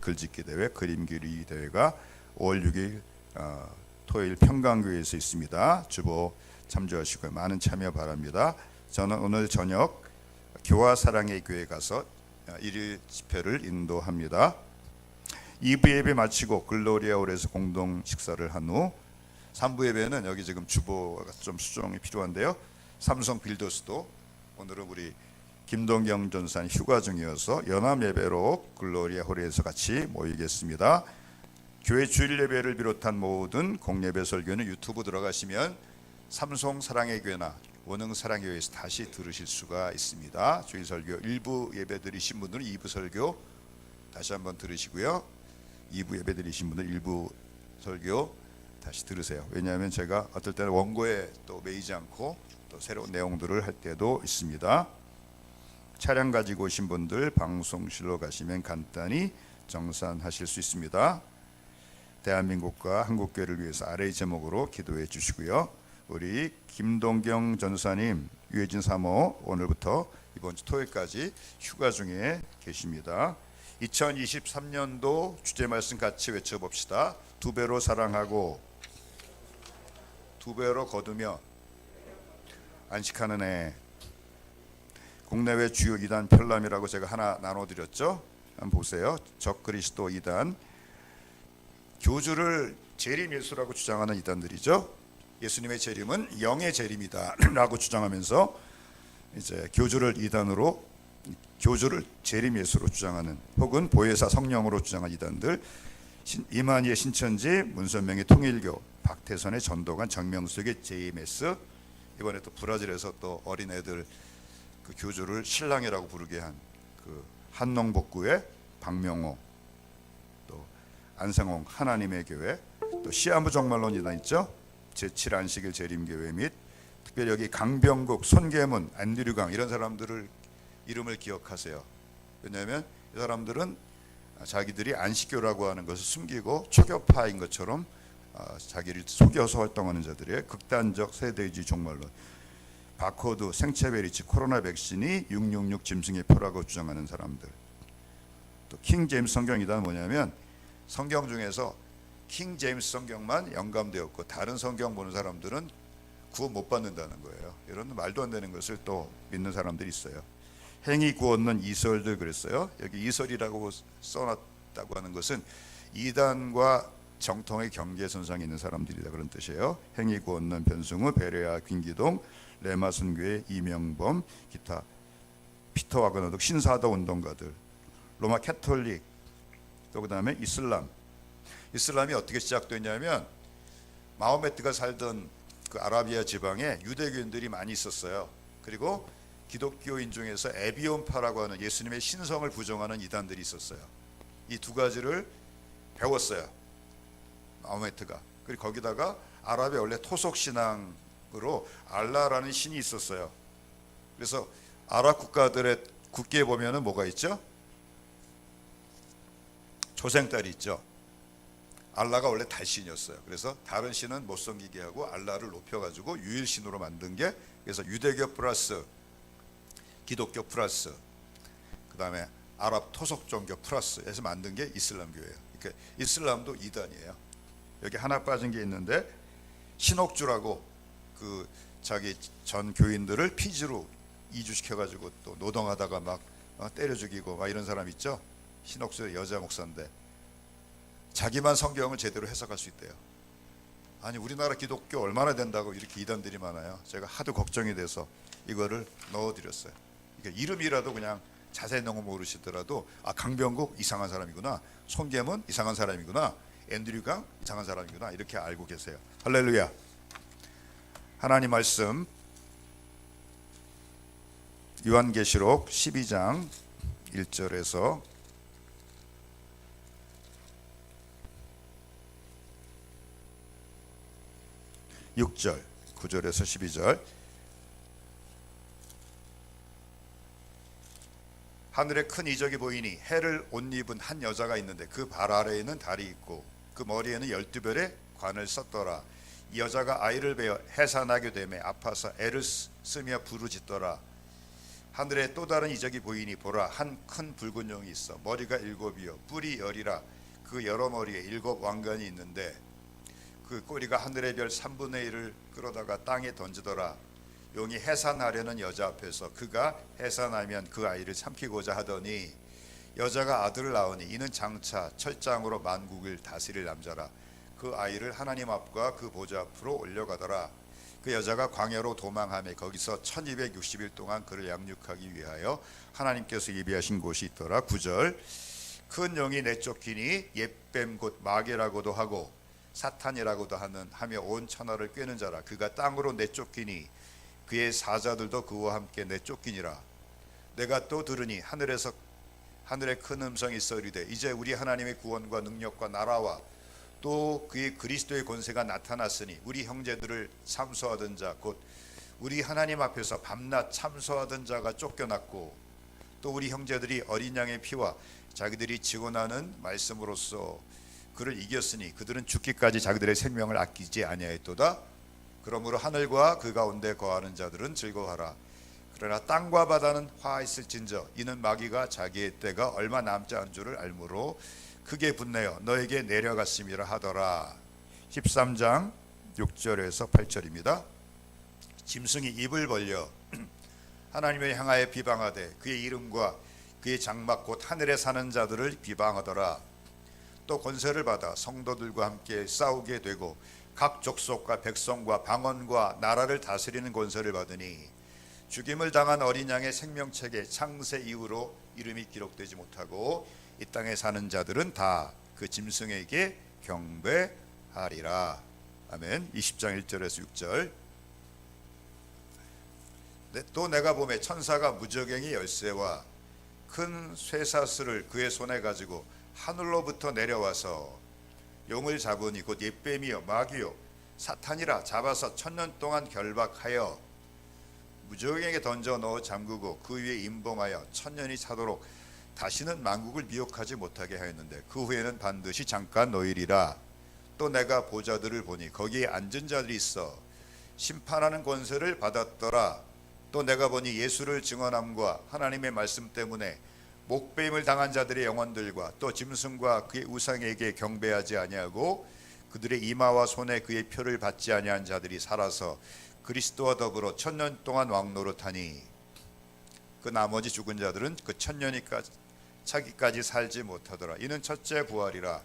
글짓기 대회, 그림 그리기 대회가 5월 6일 토요일 평강교회에서 있습니다. 주보 참조하시고요. 많은 참여 바랍니다. 저는 오늘 저녁 교화 사랑의 교회 가서 일일 집회를 인도합니다. 2부 예배 마치고 글로리아 홀에서 공동 식사를 한 후 3부 예배는 여기 지금 주보가 좀 수정이 필요한데요. 삼성 빌더스도 오늘은 우리 김동경 전사님 휴가 중이어서 연합 예배로 글로리아 홀에서 같이 모이겠습니다. 교회 주일 예배를 비롯한 모든 공예배 설교는 유튜브 들어가시면 삼성 사랑의 교회나 원흥 사랑의 교회에서 다시 들으실 수가 있습니다. 주일 설교 1부 예배 드리신 분들은 2부 설교 다시 한번 들으시고요. 2부 예배 드리신 분들 1부 설교 다시 들으세요. 왜냐하면 제가 어떨 때는 원고에 또 매이지 않고 또 새로운 내용들을 할 때도 있습니다. 차량 가지고 오신 분들 방송실로 가시면 간단히 정산하실 수 있습니다. 대한민국과 한국교회를 위해서 아래의 제목으로 기도해 주시고요. 우리 김동경 전사님, 유해진 사모 오늘부터 이번 주 토요일까지 휴가 중에 계십니다. 2023년도 주제 말씀 같이 외쳐봅시다. 두 배로 사랑하고 두 배로 거두며 안식하는 애. 국내외 주요 이단 편람이라고 제가 하나 나눠드렸죠. 한번 보세요. 적그리스도 이단, 교주를 재림 예수라고 주장하는 이단들이죠. 예수님의 재림은 영의 재림이다 라고 주장하면서 이제 교주를 이단으로, 교주를 재림 예수로 주장하는, 혹은 보혜사 성령으로 주장한 이단들, 이만희의 신천지, 문선명의 통일교, 박태선의 전도관, 정명숙의 JMS, 이번에 또 브라질에서 또 어린애들 그 교주를 신랑이라고 부르게 한 그 한농복구의 박명호, 또 안상홍 하나님의 교회, 또 시아부 정말론 이단 있죠. 제7안식일 재림교회 및 특별히 여기 강병국, 손계문, 안드류강 이런 사람들을 이름을 기억하세요. 왜냐하면 이 사람들은 자기들이 안식교라고 하는 것을 숨기고 초교파인 것처럼 자기를 속여서 활동하는 자들의 극단적 세대주의 종말론. 바코드, 생체베리치, 코로나 백신이 666 짐승의 표라고 주장하는 사람들. 또 킹 제임스 성경이다 뭐냐면 성경 중에서 킹 제임스 성경만 영감되었고 다른 성경 보는 사람들은 구원 못 받는다는 거예요. 이런 말도 안 되는 것을 또 믿는 사람들이 있어요. 행위 구원론 이설들 그랬어요. 여기 이설이라고 써놨다고 하는 것은 이단과 정통의 경계선상에 있는 사람들이다 그런 뜻이에요. 행위 구원론 변승우, 베레아, 김기동, 레마순교회 이명범, 기타 피터 와그너 등 신사도 운동가들, 로마 캐톨릭, 또 그다음에 이슬람이 어떻게 시작됐냐면 마호메트가 살던 그 아라비아 지방에 유대교인들이 많이 있었어요. 그리고 기독교인 중에서 에비온파라고 하는 예수님의 신성을 부정하는 이단들이 있었어요. 이 두 가지를 배웠어요, 마호메트가. 그리고 거기다가 아랍의 원래 토속 신앙으로 알라라는 신이 있었어요. 그래서 아랍 국가들의 국기에 보면은 뭐가 있죠? 조생달이 있죠. 알라가 원래 달신이었어요. 그래서 다른 신은 못 섬기게 하고 알라를 높여가지고 유일신으로 만든 게, 그래서 유대교 플러스 기독교 플러스 그 다음에 아랍 토속 종교 플러스 해서 만든 게 이슬람교예요. 그러니까 이슬람도 이단이에요. 여기 하나 빠진 게 있는데, 신옥주라고 그 자기 전 교인들을 피지로 이주시켜가지고 또 노동하다가 막 때려 죽이고 막 이런 사람 있죠. 신옥주 여자 목사인데 자기만 성경을 제대로 해석할 수 있대요. 아니 우리나라 기독교 얼마나 된다고 이렇게 이단들이 많아요. 제가 하도 걱정이 돼서 이거를 넣어드렸어요. 그러니까 이름이라도 그냥 자세히 너무 모르시더라도 강병국 이상한 사람이구나, 손계문 이상한 사람이구나, 앤드류강 이상한 사람이구나, 이렇게 알고 계세요. 할렐루야. 하나님 말씀 요한계시록 12장 1절에서 6절, 9절에서 12절. 하늘에 큰 이적이 보이니 해를 옷 입은 한 여자가 있는데 그 발 아래에는 달이 있고 그 머리에는 12별의 관을 썼더라. 이 여자가 아이를 베어 해산하게 되매 아파서 애를 쓰며 부르짖더라. 하늘에 또 다른 이적이 보이니 보라, 한 큰 붉은 용이 있어 머리가 7이요 뿔이 10이라. 그 여러 머리에 7 왕관이 있는데 그 꼬리가 하늘의 별 3분의 1을 끌어다가 땅에 던지더라. 용이 해산하려는 여자 앞에서 그가 해산하면 그 아이를 삼키고자 하더니 여자가 아들을 낳으니 이는 장차 철장으로 만국을 다스릴 남자라. 그 아이를 하나님 앞과 그 보좌 앞으로 올려가더라. 그 여자가 광야로 도망하며 거기서 1260일 동안 그를 양육하기 위하여 하나님께서 예비하신 곳이 있더라. 9절. 큰 영이 내쫓기니 옛뱀 곧 마귀라고도 하고 사탄이라고도 하며 온 천하를 꿰는 자라. 그가 땅으로 내쫓기니 그의 사자들도 그와 함께 내쫓기니라. 내가 또 들으니 하늘에 큰 음성이 있어 이르되 이제 우리 하나님의 구원과 능력과 나라와 또 그의 그리스도의 권세가 나타났으니 우리 형제들을 참소하던 자 곧 우리 하나님 앞에서 밤낮 참소하던 자가 쫓겨났고 또 우리 형제들이 어린 양의 피와 자기들이 증언하는 말씀으로써 그를 이겼으니 그들은 죽기까지 자기들의 생명을 아끼지 아니하였도다. 그러므로 하늘과 그 가운데 거하는 자들은 즐거워하라. 그러나 땅과 바다는 화했을진저 이는 마귀가 자기의 때가 얼마 남지 않은 줄을 알므로 크게 분내어 너에게 내려갔음이라 하더라. 13장 6절에서 8절입니다. 짐승이 입을 벌려 하나님을 향하여 비방하되 그의 이름과 그의 장막 곧 하늘에 사는 자들을 비방하더라. 또 권세를 받아 성도들과 함께 싸우게 되고 각 족속과 백성과 방언과 나라를 다스리는 권세를 받으니 죽임을 당한 어린 양의 생명책에 창세 이후로 이름이 기록되지 못하고 이 땅에 사는 자들은 다 그 짐승에게 경배하리라. 아멘. 20장 1절에서 6절. 또 내가 보매 천사가 무저갱이 열쇠와 큰 쇠사슬을 그의 손에 가지고 하늘로부터 내려와서 용을 잡으니 곧 옛뱀이요 마귀요 사탄이라 잡아서 1000년 동안 결박하여 무저갱에게 던져 넣어 잠그고 그 위에 임봉하여 1000년이 차도록 다시는 만국을 미혹하지 못하게 하였는데 그 후에는 반드시 잠깐 놓이리라. 또 내가 보좌들을 보니 거기에 앉은 자들이 있어 심판하는 권세를 받았더라. 또 내가 보니 예수를 증언함과 하나님의 말씀 때문에 목배임을 당한 자들의 영혼들과 또 짐승과 그의 우상에게 경배하지 아니하고 그들의 이마와 손에 그의 표를 받지 아니한 자들이 살아서 그리스도와 더불어 1000년 동안 왕노릇하니 그 나머지 죽은 자들은 그 1000년이 차기까지 살지 못하더라. 이는 첫째 부활이라.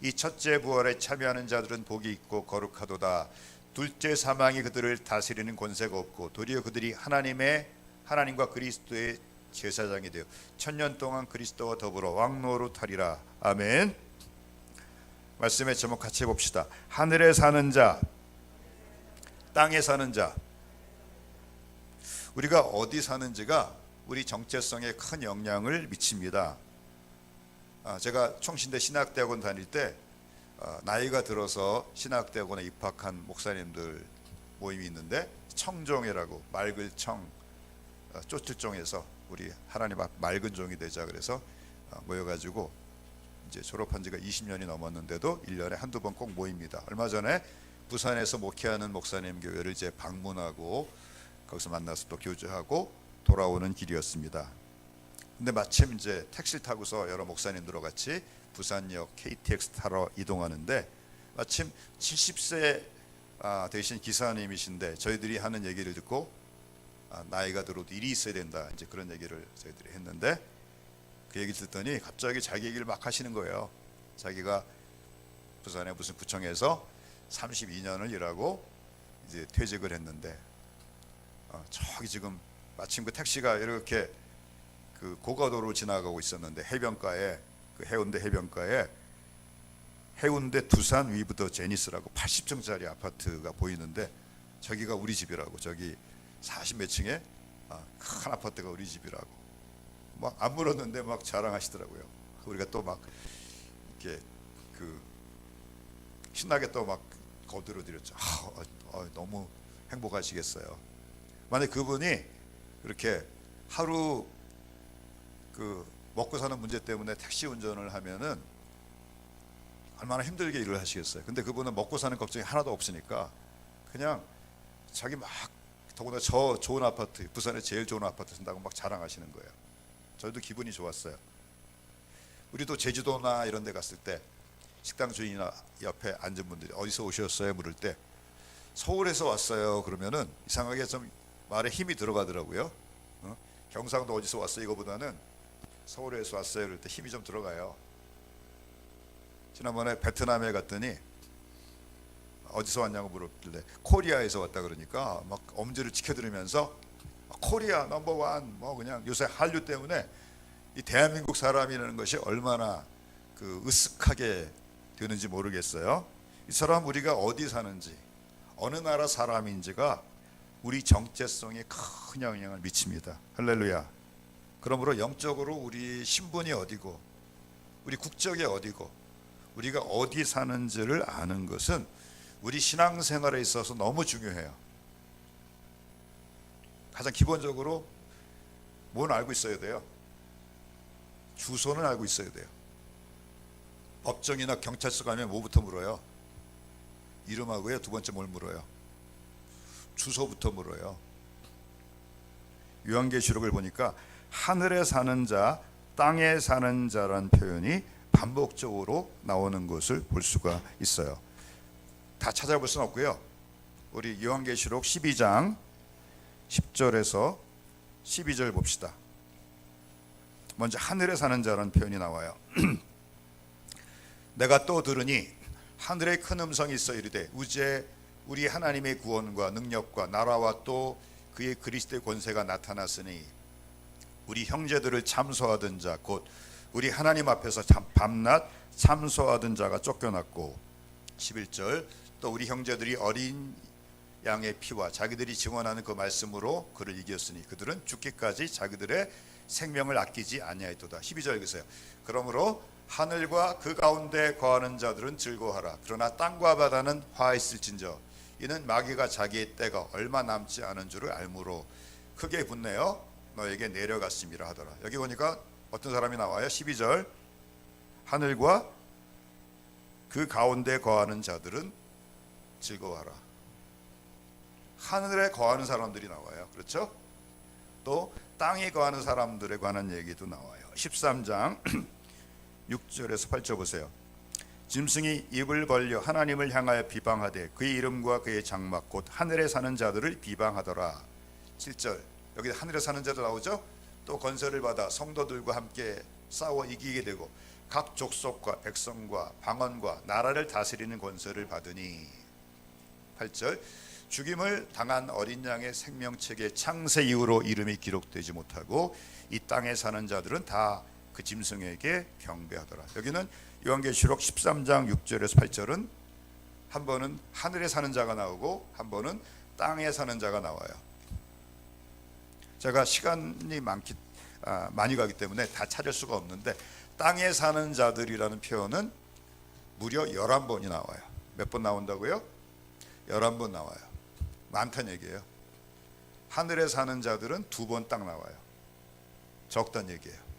이 첫째 부활에 참여하는 자들은 복이 있고 거룩하도다. 둘째 사망이 그들을 다스리는 권세가 없고 도리어 그들이 하나님과 그리스도의 제사장이 되어 1000년 동안 그리스도와 더불어 왕노릇하리라. 아멘. 말씀의 제목 같이 봅시다. 하늘에 사는 자, 땅에 사는 자. 우리가 어디 사는지가 우리 정체성에 큰 영향을 미칩니다. 제가 총신대 신학대학원 다닐 때 나이가 들어서 신학대학원에 입학한 목사님들 모임이 있는데 청종이라고 맑을 청 쫓을 종에서 우리 하나님 앞 맑은 종이 되자 그래서 모여가지고 이제 졸업한 지가 20년이 넘었는데도 1년에 한두 번 꼭 모입니다. 얼마 전에 부산에서 목회하는 목사님 교회를 이제 방문하고 거기서 만나서 또 교제하고 돌아오는 길이었습니다. 근데 마침 이제 택시를 타고서 여러 목사님들과 같이 부산역 KTX 타러 이동하는데 마침 70세 되신 기사님이신데 저희들이 하는 얘기를 듣고 나이가 들어도 일이 있어야 된다 이제 그런 얘기를 저희들이 했는데 그 얘기를 듣더니 갑자기 자기 얘기를 막 하시는 거예요. 자기가 부산의 무슨 구청에서 32년을 일하고 이제 퇴직을 했는데 저기 지금 마침 그 택시가 이렇게 그 고가도로 지나가고 있었는데 해변가에 그 해운대 해변가에 해운대 두산 위브더 제니스라고 80층짜리 아파트가 보이는데 저기가 우리 집이라고 저기 40몇 층에 큰 아파트가 우리 집이라고 막 안 물었는데 막 자랑하시더라고요. 우리가 또 막 이렇게 그 신나게 또 막 거들어드렸죠. 너무 행복하시겠어요. 만약 그분이 그렇게 하루 그 먹고 사는 문제 때문에 택시 운전을 하면은 얼마나 힘들게 일을 하시겠어요. 근데 그분은 먹고 사는 걱정이 하나도 없으니까 그냥 자기 막 더구나 저 좋은 아파트, 부산에 제일 좋은 아파트 쓴다고 막 자랑하시는 거예요. 저희도 기분이 좋았어요. 우리도 제주도나 이런 데 갔을 때 식당 주인이나 옆에 앉은 분들이 어디서 오셨어요? 물을 때 서울에서 왔어요. 그러면은 이상하게 좀 말에 힘이 들어가더라고요. 경상도 어디서 왔어요? 이거보다는 서울에서 왔어요. 그럴 때 힘이 좀 들어가요. 지난번에 베트남에 갔더니 어디서 왔냐고 물었길래 코리아에서 왔다 그러니까 막 엄지를 지켜들으면서 코리아 넘버원, 뭐 그냥 요새 한류 때문에 이 대한민국 사람이라는 것이 얼마나 그 으쓱하게 되는지 모르겠어요. 이 사람 우리가 어디 사는지 어느 나라 사람인지가 우리 정체성에 큰 영향을 미칩니다. 할렐루야. 그러므로 영적으로 우리 신분이 어디고 우리 국적이 어디고 우리가 어디 사는지를 아는 것은 우리 신앙생활에 있어서 너무 중요해요. 가장 기본적으로 뭘 알고 있어야 돼요? 주소는 알고 있어야 돼요. 법정이나 경찰서 가면 뭐부터 물어요? 이름하고요. 두 번째 뭘 물어요? 주소부터 물어요. 요한계시록을 보니까 하늘에 사는 자, 땅에 사는 자란 표현이 반복적으로 나오는 것을 볼 수가 있어요. 다 찾아볼 수는 없고요. 우리 요한계시록 12장 10절에서 12절 봅시다. 먼저 하늘에 사는 자라는 표현이 나와요. 내가 또 들으니 하늘에 큰 음성이 있어 이르되 우제 우리 하나님의 구원과 능력과 나라와 또 그의 그리스도의 권세가 나타났으니 우리 형제들을 참소하던 자 곧 우리 하나님 앞에서 밤낮 참소하던 자가 쫓겨났고 11절 또 우리 형제들이 어린 양의 피와 자기들이 증언하는 그 말씀으로 그를 이겼으니 그들은 죽기까지 자기들의 생명을 아끼지 아니하였도다. 12절 읽으세요. 그러므로 하늘과 그 가운데 거하는 자들은 즐거워하라. 그러나 땅과 바다는 화했을진저 이는 마귀가 자기의 때가 얼마 남지 않은 줄을 알므로 크게 분내어 너에게 내려갔음이라 하더라. 여기 보니까 어떤 사람이 나와요? 12절 하늘과 그 가운데 거하는 자들은 즐거워하라. 하늘에 거하는 사람들이 나와요. 그렇죠? 또 땅에 거하는 사람들에 관한 얘기도 나와요. 13장 6절에서 8절 보세요. 짐승이 입을 벌려 하나님을 향하여 비방하되 그의 이름과 그의 장막 곧 하늘에 사는 자들을 비방하더라. 7절 여기 하늘에 사는 자도 나오죠. 또 건설을 받아 성도들과 함께 싸워 이기게 되고 각 족속과 백성과 방언과 나라를 다스리는 권세를 받으니 8절 죽임을 당한 어린 양의 생명책에 창세 이후로 이름이 기록되지 못하고 이 땅에 사는 자들은 다 그 짐승에게 경배하더라. 여기는 요한계시록 13장 6절에서 8절은 한 번은 하늘에 사는 자가 나오고 한 번은 땅에 사는 자가 나와요. 제가 시간이 많이 가기 때문에 다 찾을 수가 없는데 땅에 사는 자들이라는 표현은 무려 11번이 나와요. 몇 번 나온다고요? 11번 나와요. 많다는 얘기예요. 하늘에 사는 자들은 2번 딱 나와요. 적다는 얘기예요.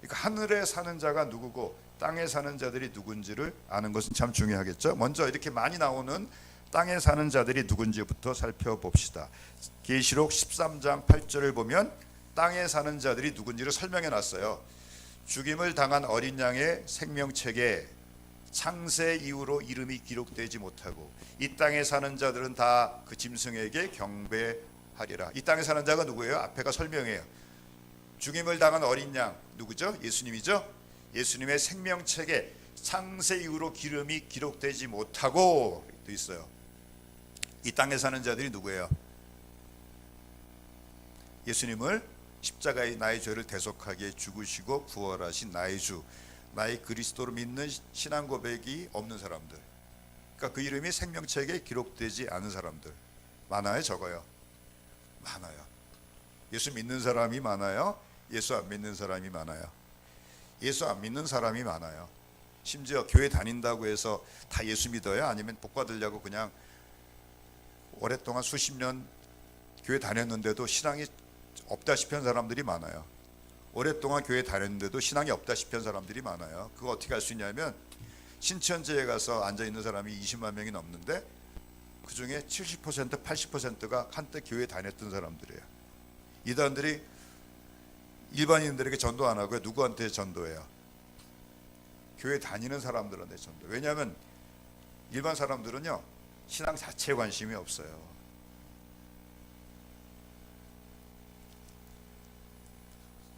그러니까 하늘에 사는 자가 누구고 땅에 사는 자들이 누군지를 아는 것은 참 중요하겠죠. 먼저 이렇게 많이 나오는 땅에 사는 자들이 누군지부터 살펴봅시다. 계시록 13장 8절을 보면 땅에 사는 자들이 누군지를 설명해 놨어요. 죽임을 당한 어린 양의 생명책에 창세 이후로 이름이 기록되지 못하고 이 땅에 사는 자들은 다 그 짐승에게 경배하리라. 이 땅에 사는 자가 누구예요? 앞에가 설명해요. 죽임을 당한 어린 양 누구죠? 예수님이죠. 예수님의 생명책에 창세 이후로 이름이 기록되지 못하고 또 있어요. 이 땅에 사는 자들이 누구예요? 예수님을 십자가에 나의 죄를 대속하게 죽으시고 부활하신 나의 주, 나의 그리스도로 믿는 신앙 고백이 없는 사람들, 그러니까 그 이름이 생명책에 기록되지 않은 사람들 많아요? 적어요? 많아요. 예수 믿는 사람이 많아요? 예수 안 믿는 사람이 많아요? 예수 안 믿는 사람이 많아요. 심지어 교회 다닌다고 해서 다 예수 믿어요? 아니면 복 받으려고 그냥 오랫동안 수십 년 교회 다녔는데도 신앙이 없다시피 한 사람들이 많아요. 오랫동안 교회 다녔는데도 신앙이 없다시피 한 사람들이 많아요. 그거 어떻게 알 수 있냐면 신천지에 가서 앉아있는 사람이 20만 명이 넘는데 그 중에 70% 80%가 한때 교회 다녔던 사람들이에요. 이단들이 일반인들에게 전도 안 하고 누구한테 전도해요? 교회 다니는 사람들한테 전도. 왜냐하면 일반 사람들은요 신앙 자체에 관심이 없어요.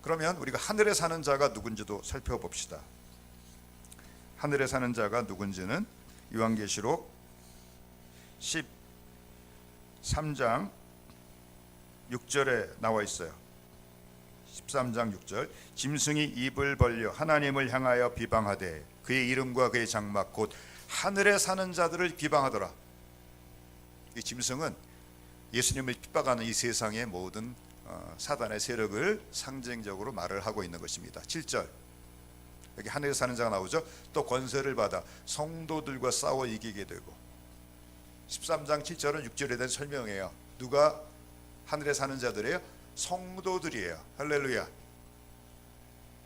그러면 우리가 하늘에 사는 자가 누군지도 살펴봅시다. 하늘에 사는 자가 누군지는 요한계시록 13장 6절에 나와 있어요. 13장 6절. 짐승이 입을 벌려 하나님을 향하여 비방하되 그의 이름과 그의 장막 곧 하늘에 사는 자들을 비방하더라. 이 짐승은 예수님을 핍박하는 이 세상의 모든 사단의 세력을 상징적으로 말을 하고 있는 것입니다. 7절. 여기 하늘에 사는 자가 나오죠. 또 권세를 받아 성도들과 싸워 이기게 되고. 13장 7절은 6절에 대한 설명이에요. 누가 하늘에 사는 자들이에요? 성도들이에요. 할렐루야.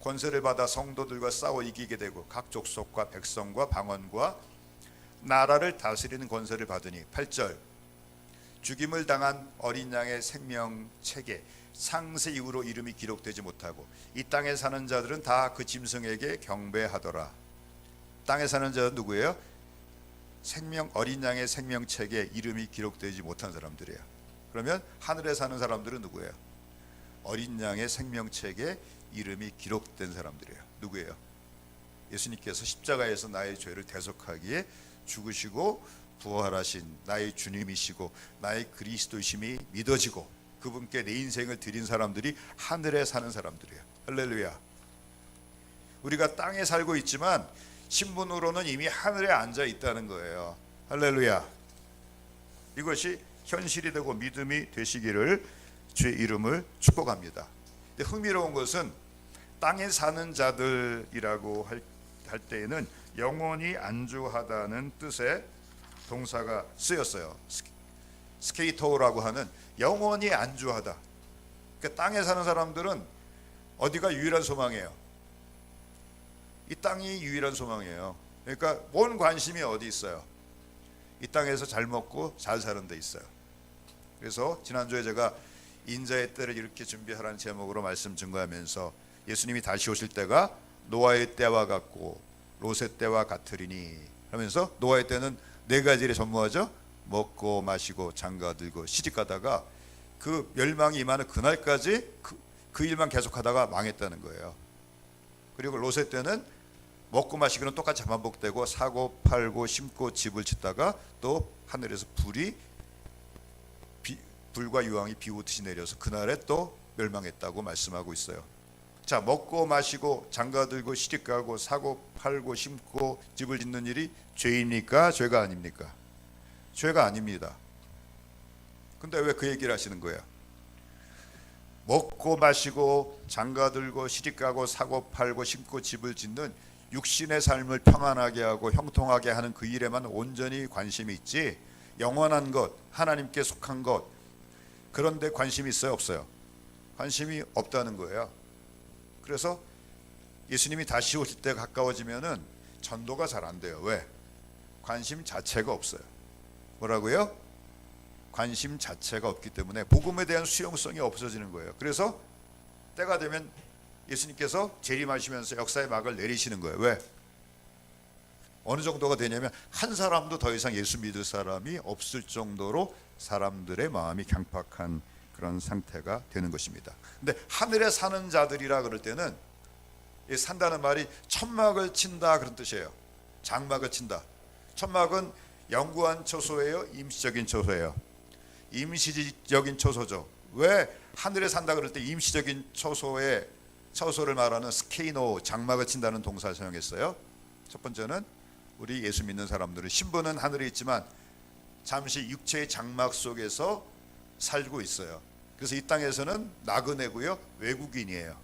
권세를 받아 성도들과 싸워 이기게 되고 각 족속과 백성과 방언과 나라를 다스리는 권세를 받으니. 8절. 죽임을 당한 어린 양의 생명책에 상세 이후로 이름이 기록되지 못하고 이 땅에 사는 자들은 다 그 짐승에게 경배하더라. 땅에 사는 자는 누구예요? 어린 양의 생명책에 이름이 기록되지 못한 사람들이에요. 그러면 하늘에 사는 사람들은 누구예요? 어린 양의 생명책에 이름이 기록된 사람들이에요. 누구예요? 예수님께서 십자가에서 나의 죄를 대속하기에 죽으시고 부활하신 나의 주님이시고 나의 그리스도이심이 믿어지고 그분께 내 인생을 드린 사람들이 하늘에 사는 사람들이에요. 할렐루야. 우리가 땅에 살고 있지만 신분으로는 이미 하늘에 앉아 있다는 거예요. 할렐루야. 이것이 현실이 되고 믿음이 되시기를 주의 이름을 축복합니다. 근데 흥미로운 것은 땅에 사는 자들이라고 할 때에는 영원히 안주하다는 뜻의 동사가 쓰였어요. 스케이토라고 하는 영원히 안주하다. 그러니까 땅에 사는 사람들은 어디가 유일한 소망이에요? 이 땅이 유일한 소망이에요. 그러니까 온 관심이 어디 있어요? 이 땅에서 잘 먹고 잘 사는 데 있어요. 그래서 지난주에 제가 인자의 때를 이렇게 준비하라는 제목으로 말씀 증거하면서 예수님이 다시 오실 때가 노아의 때와 같고 롯의 때와 같으리니 하면서 노아의 때는 네 가지를 전무하죠. 먹고 마시고 장가들고 시집가다가 그 멸망이 임하는 그날까지 그 일만 계속하다가 망했다는 거예요. 그리고 롯의 때는 먹고 마시고는 똑같이 반복되고 사고 팔고 심고 집을 짓다가 또 하늘에서 불과 유황이 비오듯이 내려서 그날에 또 멸망했다고 말씀하고 있어요. 자, 먹고 마시고 장가들고 시집가고 사고 팔고 심고 집을 짓는 일이 죄입니까? 죄가 아닙니까? 죄가 아닙니다. 근데 왜 그 얘기를 하시는 거예요? 먹고 마시고 장가들고 시집가고 사고 팔고 심고 집을 짓는 육신의 삶을 평안하게 하고 형통하게 하는 그 일에만 온전히 관심이 있지 영원한 것, 하나님께 속한 것 그런 데 관심이 있어요? 없어요? 관심이 없다는 거예요. 그래서 예수님이 다시 오실 때 가까워지면은 전도가 잘 안 돼요. 왜? 관심 자체가 없어요. 뭐라고요? 관심 자체가 없기 때문에 복음에 대한 수용성이 없어지는 거예요. 그래서 때가 되면 예수님께서 재림하시면서 역사의 막을 내리시는 거예요. 왜? 어느 정도가 되냐면 한 사람도 더 이상 예수 믿을 사람이 없을 정도로 사람들의 마음이 강팍한 그런 상태가 되는 것입니다. 근데 하늘에 사는 자들이라 그럴 때는 산다는 말이 천막을 친다 그런 뜻이에요. 장막을 친다. 천막은 영구한 처소예요? 임시적인 처소예요? 임시적인 처소죠. 왜 하늘에 산다 그럴 때 임시적인 처소를 말하는 스케이노 장막을 친다는 동사를 사용했어요? 첫 번째는 우리 예수 믿는 사람들은 신분은 하늘에 있지만 잠시 육체의 장막 속에서 살고 있어요. 그래서 이 땅에서는 나그네고요, 외국인이에요.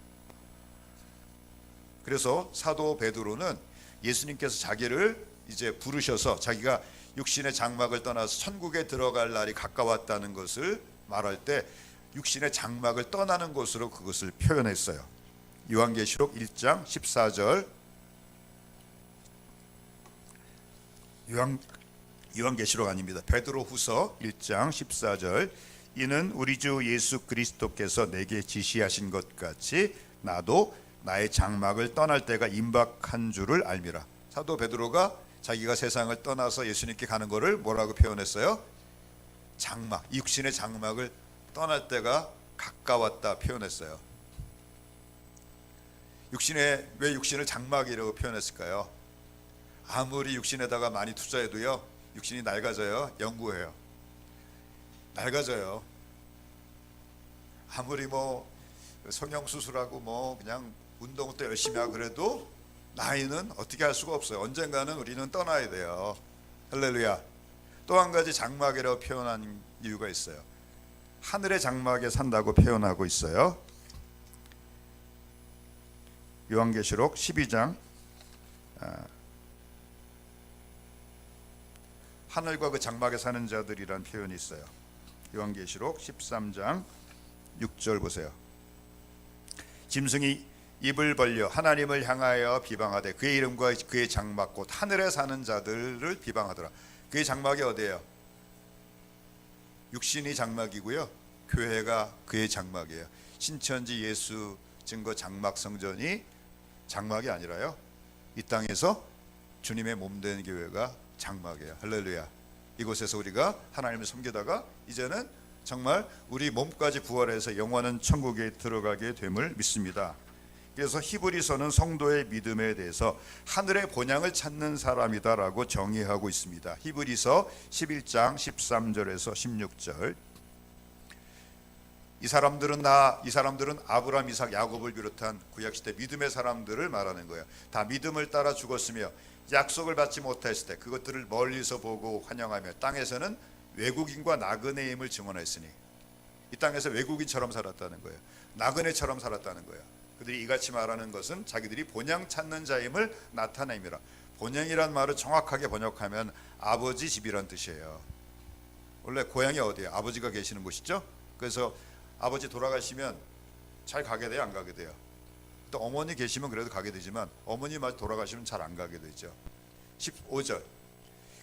그래서 사도 베드로는 예수님께서 자기를 이제 부르셔서 자기가 육신의 장막을 떠나서 천국에 들어갈 날이 가까웠다는 것을 말할 때 육신의 장막을 떠나는 것으로 그것을 표현했어요. 요한계시록 1장 14절 요한계시록 아닙니다. 베드로후서 1장 14절. 이는 우리 주 예수 그리스도께서 내게 지시하신 것 같이 나도 나의 장막을 떠날 때가 임박한 줄을 알미라. 사도 베드로가 자기가 세상을 떠나서 예수님께 가는 것을 뭐라고 표현했어요? 장막, 육신의 장막을 떠날 때가 가까웠다 표현했어요. 왜 육신을 장막이라고 표현했을까요? 아무리 육신에다가 많이 투자해도요, 육신이 낡아져요? 연구해요. 낡아져요. 아무리 성형수술하고 그냥 운동도 열심히 하고 그래도 나이는 어떻게 할 수가 없어요. 언젠가는 우리는 떠나야 돼요. 할렐루야. 또 한 가지 장막이라고 표현한 이유가 있어요. 하늘의 장막에 산다고 표현하고 있어요. 요한계시록 12장 하늘과 그 장막에 사는 자들이란 표현이 있어요. 요한계시록 13장 6절 보세요. 짐승이 입을 벌려 하나님을 향하여 비방하되 그의 이름과 그의 장막 곧 하늘에 사는 자들을 비방하더라. 그의 장막이 어디예요? 육신이 장막이고요, 교회가 그의 장막이에요. 신천지 예수 증거 장막 성전이 장막이 아니라요, 이 땅에서 주님의 몸 된 교회가 장막이에요. 할렐루야. 이곳에서 우리가 하나님을 섬기다가 이제는 정말 우리 몸까지 부활해서 영원한 천국에 들어가게 됨을 믿습니다. 그래서 히브리서는 성도의 믿음에 대해서 하늘의 본향을 찾는 사람이다라고 정의하고 있습니다. 히브리서 11장 13절에서 16절. 이 사람들은 아브라함, 이삭, 야곱을 비롯한 구약시대 믿음의 사람들을 말하는 거예요. 다 믿음을 따라 죽었으며 약속을 받지 못했을 때 그것들을 멀리서 보고 환영하며 땅에서는 외국인과 나그네임을 증언했으니, 이 땅에서 외국인처럼 살았다는 거예요. 나그네처럼 살았다는 거예요. 그들이 이같이 말하는 것은 자기들이 본향 찾는 자임을 나타냅니다. 본향이란 말을 정확하게 번역하면 아버지 집이란 뜻이에요. 원래 고향이 어디예요? 아버지가 계시는 곳이죠. 그래서 아버지 돌아가시면 잘 가게 돼요, 안 가게 돼요? 또 어머니 계시면 그래도 가게 되지만 어머니 돌아가시면 잘 안 가게 되죠. 15절.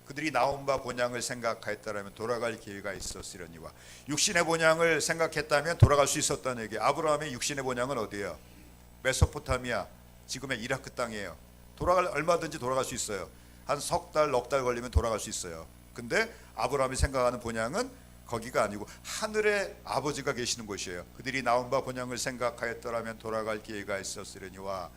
그들이 나온 바 본향을 생각하였다면 돌아갈 기회가 있었으려니와. 육신의 본향을 생각했다면 돌아갈 수 있었다는 얘기. 아브라함의 육신의 본향은 어디예요? 메소포타미아, 지금의 이라크 땅이에요. 얼마든지 돌아갈 수 있어요. 한 석 달, 넉 달 걸리면 돌아갈 수 있어요. 근데 아브라함이 생각하는 본향은 거기가 아니고 하늘에 아버지가 계시는 곳이에요. 그들이 나온 바 본향을 생각하였더라면 돌아갈 기회가 있었으려니와.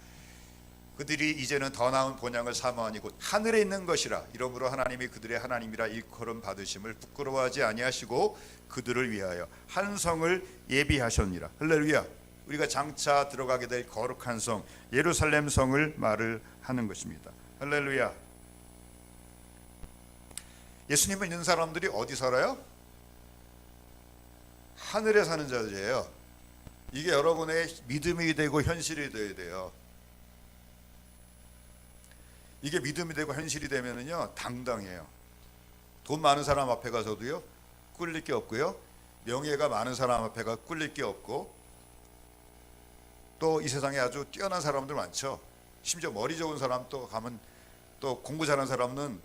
그들이 이제는 더 나은 본향을 사모하니 곧 하늘에 있는 것이라. 이러므로 하나님이 그들의 하나님이라 일컬음 받으심을 부끄러워하지 아니하시고 그들을 위하여 한 성을 예비하셨니라. 할렐루야. 우리가 장차 들어가게 될 거룩한 성 예루살렘 성을 말을 하는 것입니다. 할렐루야. 예수님을 믿는 사람들이 어디 살아요? 하늘에 사는 자들이에요. 이게 여러분의 믿음이 되고 현실이 되어야 돼요. 이게 믿음이 되고 현실이 되면은요, 당당해요. 돈 많은 사람 앞에 가서도요 꿀릴 게 없고요, 명예가 많은 사람 앞에 가 꿀릴 게 없고, 또 이 세상에 아주 뛰어난 사람들 많죠. 심지어 머리 좋은 사람 또 가면, 또 공부 잘하는 사람은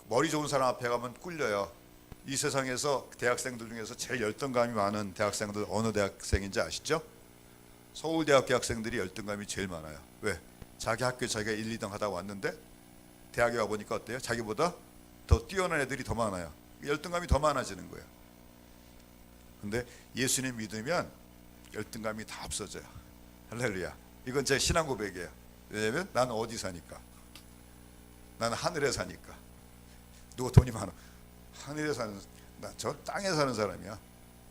머리 좋은 사람 앞에 가면 꿀려요. 이 세상에서 대학생들 중에서 제일 열등감이 많은 대학생들 어느 대학생인지 아시죠? 서울대학교 학생들이 열등감이 제일 많아요. 왜? 자기 학교에 자기가 1, 2등 하다 왔는데 대학에 와보니까 어때요? 자기보다 더 뛰어난 애들이 더 많아요. 열등감이 더 많아지는 거예요. 근데 예수님 믿으면 열등감이 다 없어져요. 할렐루야. 이건 제 신앙 고백이에요. 왜냐면 나는 어디 사니까? 나는 하늘에 사니까. 누가 돈이 많아? 하늘에 사는, 저 땅에 사는 사람이야.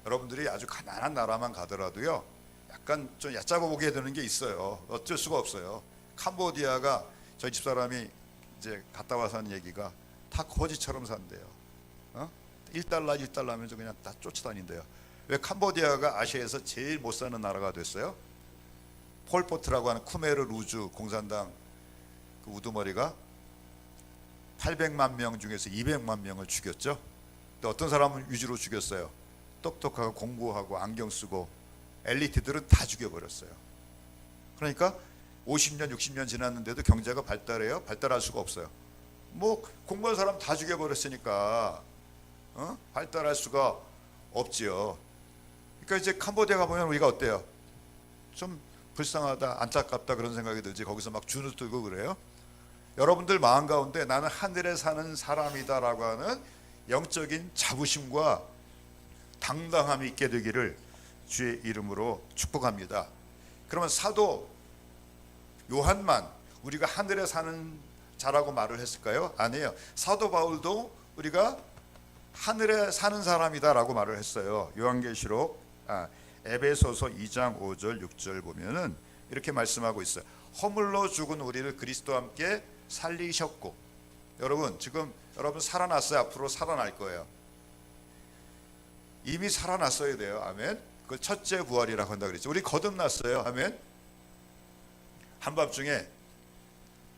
여러분들이 아주 가난한 나라만 가더라도요 약간 좀 얕잡아 보게 되는 게 있어요. 어쩔 수가 없어요. 캄보디아가 저희 집사람이 이제 갔다 와서 하는 얘기가 다 거지처럼 산대요. 1달러 1달러 하면서 그냥 다 쫓아다닌대요. 왜? 캄보디아가 아시아에서 제일 못 사는 나라가 됐어요. 폴포트라고 하는 쿠메르 루주 공산당 그 우두머리가 800만 명 중에서 200만 명을 죽였죠. 또 어떤 사람은 위주로 죽였어요. 똑똑하고 공부하고 안경 쓰고 엘리트들은 다 죽여버렸어요. 그러니까 50년 60년 지났는데도 경제가 발달해요? 발달할 수가 없어요. 뭐 공부한 사람 다 죽여버렸으니까 발달할 수가 없지요. 그러니까 이제 캄보디아 가보면 우리가 어때요? 좀 불쌍하다, 안타깝다 그런 생각이 들지. 거기서 막 주눅 들고 그래요. 여러분들 마음 가운데 나는 하늘에 사는 사람이다라고 하는 영적인 자부심과 당당함이 있게 되기를 주의 이름으로 축복합니다. 그러면 사도 요한만 우리가 하늘에 사는 자라고 말을 했을까요? 아니에요. 사도 바울도 우리가 하늘에 사는 사람이다라고 말을 했어요. 요한계시록 에베소서 2장 5절 6절 보면은 이렇게 말씀하고 있어요. 허물로 죽은 우리를 그리스도와 함께 살리셨고, 여러분 지금 여러분 살아났어요. 앞으로 살아날 거예요. 이미 살아났어야 돼요. 아멘. 그걸 첫째 부활이라고 한다 그랬죠. 우리 거듭났어요. 아멘. 한밤중에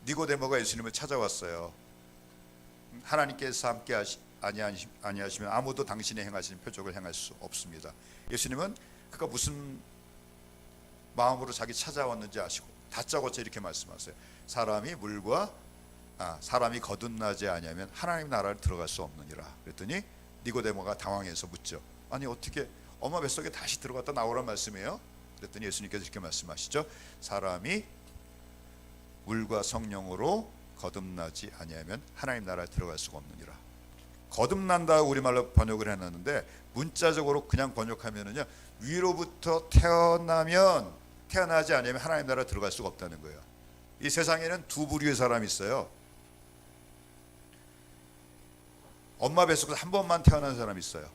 니고데모가 예수님을 찾아왔어요. 하나님께서 함께 아니하시면 아무도 당신의 행하시는 표적을 행할 수 없습니다. 예수님은 그가 무슨 마음으로 자기 찾아왔는지 아시고 다짜고짜 이렇게 말씀하세요. 사람이 거듭나지 아니하면 하나님 나라를 들어갈 수 없느니라. 그랬더니 니고데모가 당황해서 묻죠. 아니 어떻게 엄마 뱃속에 다시 들어갔다 나오란 말씀이에요? 그랬더니 예수님께서 이렇게 말씀하시죠. 사람이 물과 성령으로 거듭나지 아니하면 하나님 나라에 들어갈 수가 없느니라. 거듭난다 우리말로 번역을 해놨는데 문자적으로 그냥 번역하면은요, 위로부터 태어나지 않으면 하나님 나라에 들어갈 수가 없다는 거예요. 이 세상에는 두 부류의 사람이 있어요. 엄마 뱃속에서 한 번만 태어난 사람이 있어요.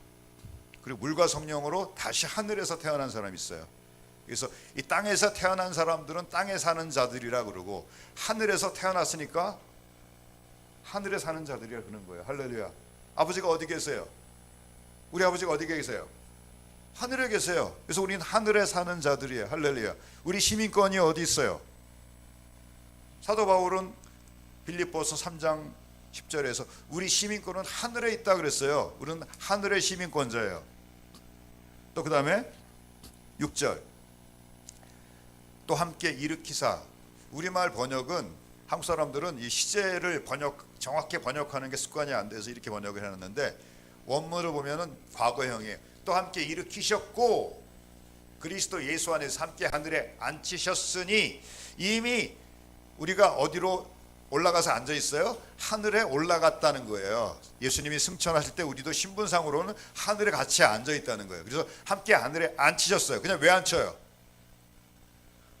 그리고 물과 성령으로 다시 하늘에서 태어난 사람이 있어요. 그래서 이 땅에서 태어난 사람들은 땅에 사는 자들이라 그러고, 하늘에서 태어났으니까 하늘에 사는 자들이라 그러는 거예요. 할렐루야. 아버지가 어디 계세요? 우리 아버지가 어디 계세요? 하늘에 계세요. 그래서 우리는 하늘에 사는 자들이에요. 할렐루야. 우리 시민권이 어디 있어요? 사도 바울은 빌립보서 3장 10절에서 우리 시민권은 하늘에 있다 그랬어요. 우리는 하늘의 시민권자예요. 또 그 다음에 6절 또 함께 일으키사. 우리말 번역은 한국 사람들은 이 시제를 정확히 번역하는 게 습관이 안 돼서 이렇게 번역을 해놨는데, 원문을 보면은 과거형이에요. 또 함께 일으키셨고 그리스도 예수 안에서 함께 하늘에 앉히셨으니. 이미 우리가 어디로 올라가서 앉아 있어요? 하늘에 올라갔다는 거예요. 예수님이 승천하실 때 우리도 신분상으로는 하늘에 같이 앉아 있다는 거예요. 그래서 함께 하늘에 앉히셨어요. 그냥 왜 앉혀요?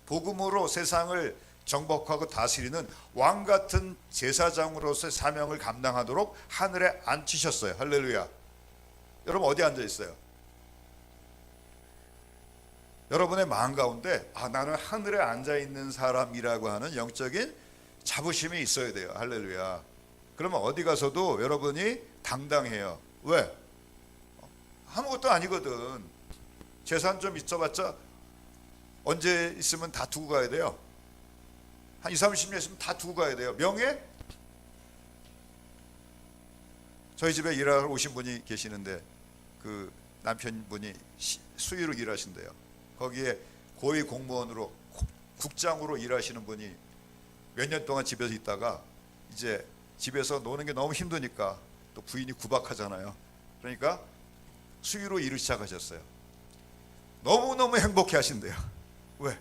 복음으로 세상을 정복하고 다스리는 왕 같은 제사장으로서의 사명을 감당하도록 하늘에 앉히셨어요. 할렐루야. 여러분 어디 앉아 있어요? 여러분의 마음 가운데 나는 하늘에 앉아 있는 사람이라고 하는 영적인 자부심이 있어야 돼요. 할렐루야. 그러면 어디 가서도 여러분이 당당해요. 왜? 아무것도 아니거든. 재산 좀 있어봤자 언제 있으면 다 두고 가야 돼요. 한 20, 30년 있으면 다 두고 가야 돼요. 명예? 저희 집에 일하러 오신 분이 계시는데 그 남편분이 수의로 일하신대요. 거기에 고위 공무원으로 국장으로 일하시는 분이 몇 년 동안 집에서 있다가 이제 집에서 노는 게 너무 힘드니까 또 부인이 구박하잖아요. 그러니까 수의로 일을 시작하셨어요. 너무너무 행복해 하신대요. 왜?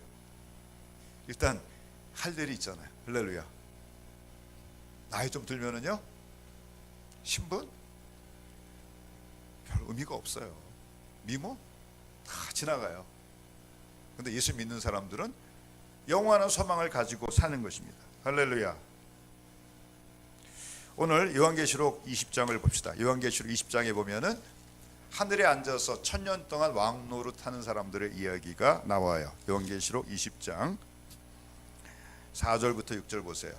일단 할 일이 있잖아요. 할렐루야. 나이 좀 들면은요, 신분 별 의미가 없어요. 미모 다 지나가요. 근데 예수 믿는 사람들은 영원한 소망을 가지고 사는 것입니다. 할렐루야. 오늘 요한계시록 20장을 봅시다. 요한계시록 20장에 보면은 하늘에 앉아서 1000년 동안 왕노릇하는 사람들의 이야기가 나와요. 요한계시록 20장 4절부터 6절 보세요.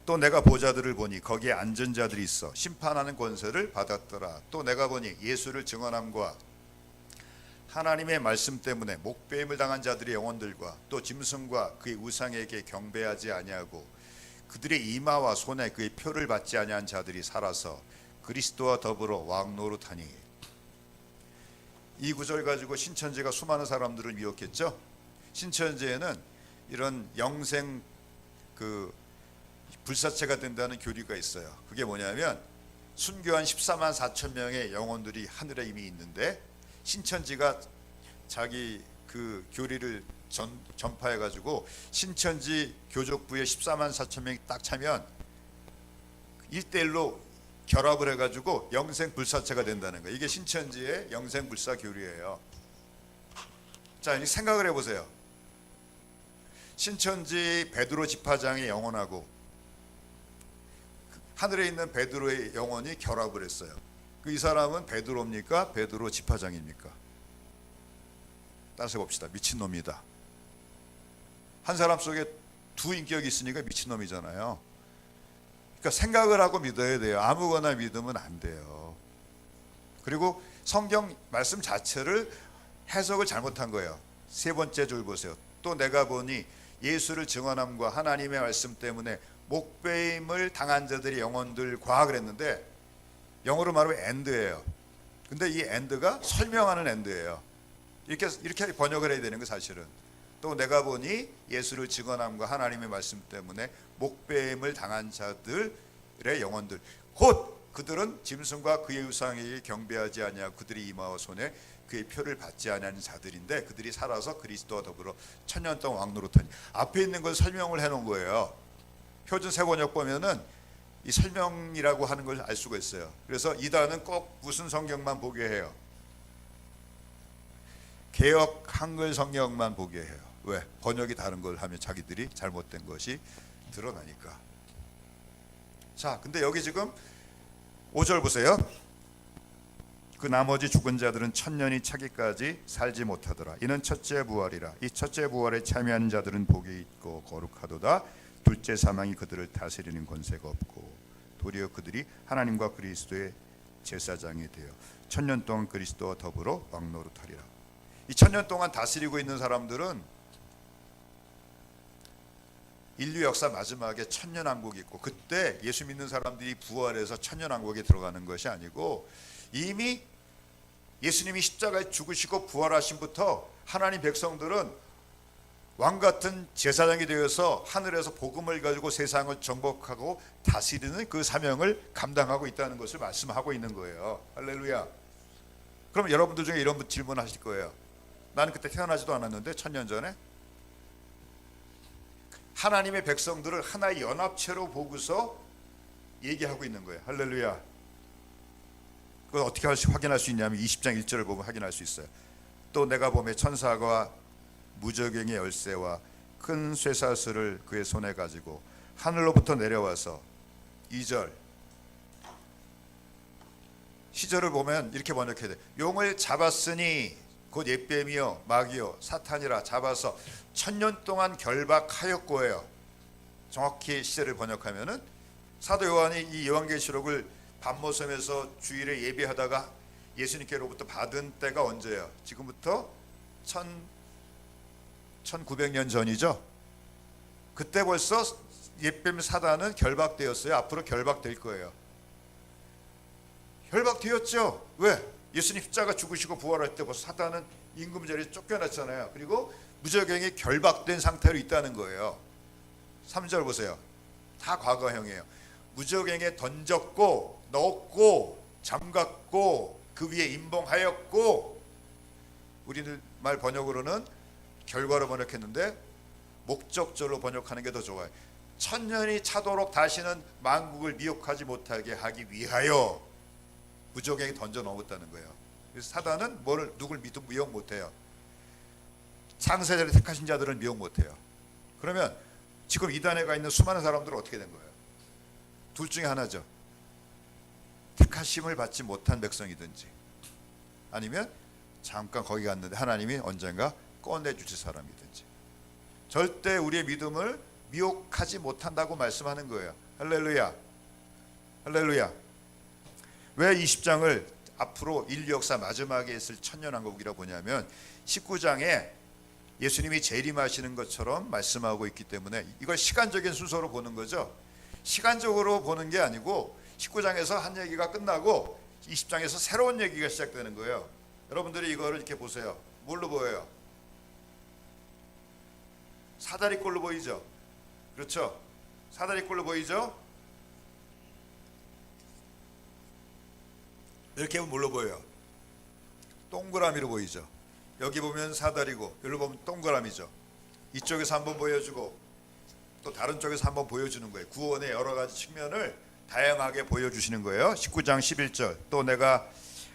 또 내가 보좌들을 보니 거기에 앉은 자들이 있어 심판하는 권세를 받았더라. 또 내가 보니 예수를 증언함과 하나님의 말씀 때문에 목배임을 당한 자들의 영혼들과 또 짐승과 그의 우상에게 경배하지 아니하고 그들의 이마와 손에 그의 표를 받지 아니한 자들이 살아서 그리스도와 더불어 왕노릇하니. 이 구절 가지고 신천지가 수많은 사람들을 미혹했죠. 신천지에는 이런 영생 불사체가 된다는 교리가 있어요. 그게 뭐냐면 순교한 14만 4천 명의 영혼들이 하늘에 이미 있는데 신천지가 자기 그 교리를 전파해 가지고 신천지 교족부에 14만 4천 명이 딱 차면 1대1로 결합을 해 가지고 영생 불사체가 된다는 거예요. 이게 신천지의 영생 불사 교리예요. 자, 이제 생각을 해 보세요. 신천지 베드로 지파장의 영혼하고 하늘에 있는 베드로의 영혼이 결합을 했어요. 이 사람은 베드로입니까? 베드로 지파장입니까? 따져 봅시다. 미친놈이다. 한 사람 속에 두 인격이 있으니까 미친놈이잖아요. 그러니까 생각을 하고 믿어야 돼요. 아무거나 믿으면 안 돼요. 그리고 성경 말씀 자체를 해석을 잘못한 거예요. 세 번째 줄 보세요. 또 내가 보니 예수를 증언함과 하나님의 말씀 때문에 목배임을 당한 자들의 영혼들과 그랬는데 영어로 말하면 end예요. 근데 이 end가 설명하는 end예요. 이렇게 번역을 해야 되는 거 사실은. 또 내가 보니 예수를 증언함과 하나님의 말씀 때문에 목배임을 당한 자들의 영혼들 곧 그들은 짐승과 그의 우상에게 경배하지 아니하고 그들이 이마와 손에 그의 표를 받지 아니하는 자들인데 그들이 살아서 그리스도와 더불어 천년 동안 왕노릇하니. 앞에 있는 걸 설명을 해놓은 거예요. 표준 세번역 보면은 이 설명이라고 하는 걸 알 수가 있어요. 그래서 이단은 꼭 무슨 성경만 보게 해요? 개역 한글 성경만 보게 해요. 왜? 번역이 다른 걸 하면 자기들이 잘못된 것이 드러나니까. 자, 근데 여기 지금 5절 보세요. 그 나머지 죽은 자들은 천년이 차기까지 살지 못하더라. 이는 첫째 부활이라. 이 첫째 부활에 참여하는 자들은 복이 있고 거룩하도다. 둘째 사망이 그들을 다스리는 권세가 없고 도리어 그들이 하나님과 그리스도의 제사장이 되어 천년 동안 그리스도와 더불어 왕노릇하리라. 이 천년 동안 다스리고 있는 사람들은 인류 역사 마지막에 천년왕국이 있고 그때 예수 믿는 사람들이 부활해서 천년왕국에 들어가는 것이 아니고 이미 예수님이 십자가에 죽으시고 부활하심부터 하나님 백성들은 왕같은 제사장이 되어서 하늘에서 복음을 가지고 세상을 정복하고 다스리는 그 사명을 감당하고 있다는 것을 말씀하고 있는 거예요. 할렐루야. 그럼 여러분들 중에 이런 질문 하실 거예요. 나는 그때 태어나지도 않았는데 천년 전에 하나님의 백성들을 하나의 연합체로 보고서 얘기하고 있는 거예요. 할렐루야. 그걸 어떻게 확인할 수 있냐면 20장 1절을 보면 확인할 수 있어요. 또 내가 보매 천사가 무저갱의 열쇠와 큰 쇠사슬을 그의 손에 가지고 하늘로부터 내려와서 2절 시절을 보면 이렇게 번역해야 돼. 용을 잡았으니 곧 옛뱀이요 마귀요 사탄이라 잡아서 천년 동안 결박하였고예요. 정확히 시제를 번역하면은 사도 요한이 이 요한계시록을 밤모섬에서 주일에 예배하다가 예수님께로부터 받은 때가 언제예요? 지금부터 1900년 전이죠. 그때 벌써 옛뱀 사단은 결박되었어요. 앞으로 결박될 거예요. 결박되었죠. 왜? 예수님 십자가 죽으시고 부활할 때 벌써 사단은 임금 자리에 쫓겨났잖아요. 그리고 무저갱이 결박된 상태로 있다는 거예요. 3절 보세요. 다 과거형이에요. 무저갱에 던졌고 넣었고 잠갔고 그 위에 임봉하였고 우리들 말 번역으로는 결과로 번역했는데 목적절로 번역하는 게 더 좋아요. 천년이 차도록 다시는 만국을 미혹하지 못하게 하기 위하여 무저갱에 던져 넣었다는 거예요. 그래서 사단은 누굴 미혹 못해요. 창세자를 택하신 자들은 미혹 못해요. 그러면 지금 이단에 가 있는 수많은 사람들은 어떻게 된 거예요? 둘 중에 하나죠. 택하심을 받지 못한 백성이든지 아니면 잠깐 거기 갔는데 하나님이 언젠가 꺼내주실 사람이든지 절대 우리의 믿음을 미혹하지 못한다고 말씀하는 거예요. 할렐루야. 할렐루야. 왜 20장을 앞으로 인류 역사 마지막에 있을 천년왕국이라고 보냐면 19장에 예수님이 재림하시는 것처럼 말씀하고 있기 때문에 이걸 시간적인 순서로 보는 거죠. 시간적으로 보는 게 아니고 19장에서 한 얘기가 끝나고 20장에서 새로운 얘기가 시작되는 거예요. 여러분들이 이거를 이렇게 보세요. 뭘로 보여요? 사다리꼴로 보이죠? 그렇죠? 사다리꼴로 보이죠? 이렇게 보면 뭘로 보여요? 동그라미로 보이죠. 여기 보면 사다리고 여기 보면 동그라미죠. 이쪽에서 한번 보여주고 또 다른 쪽에서 한번 보여주는 거예요. 구원의 여러 가지 측면을 다양하게 보여주시는 거예요. 19장 11절 또 내가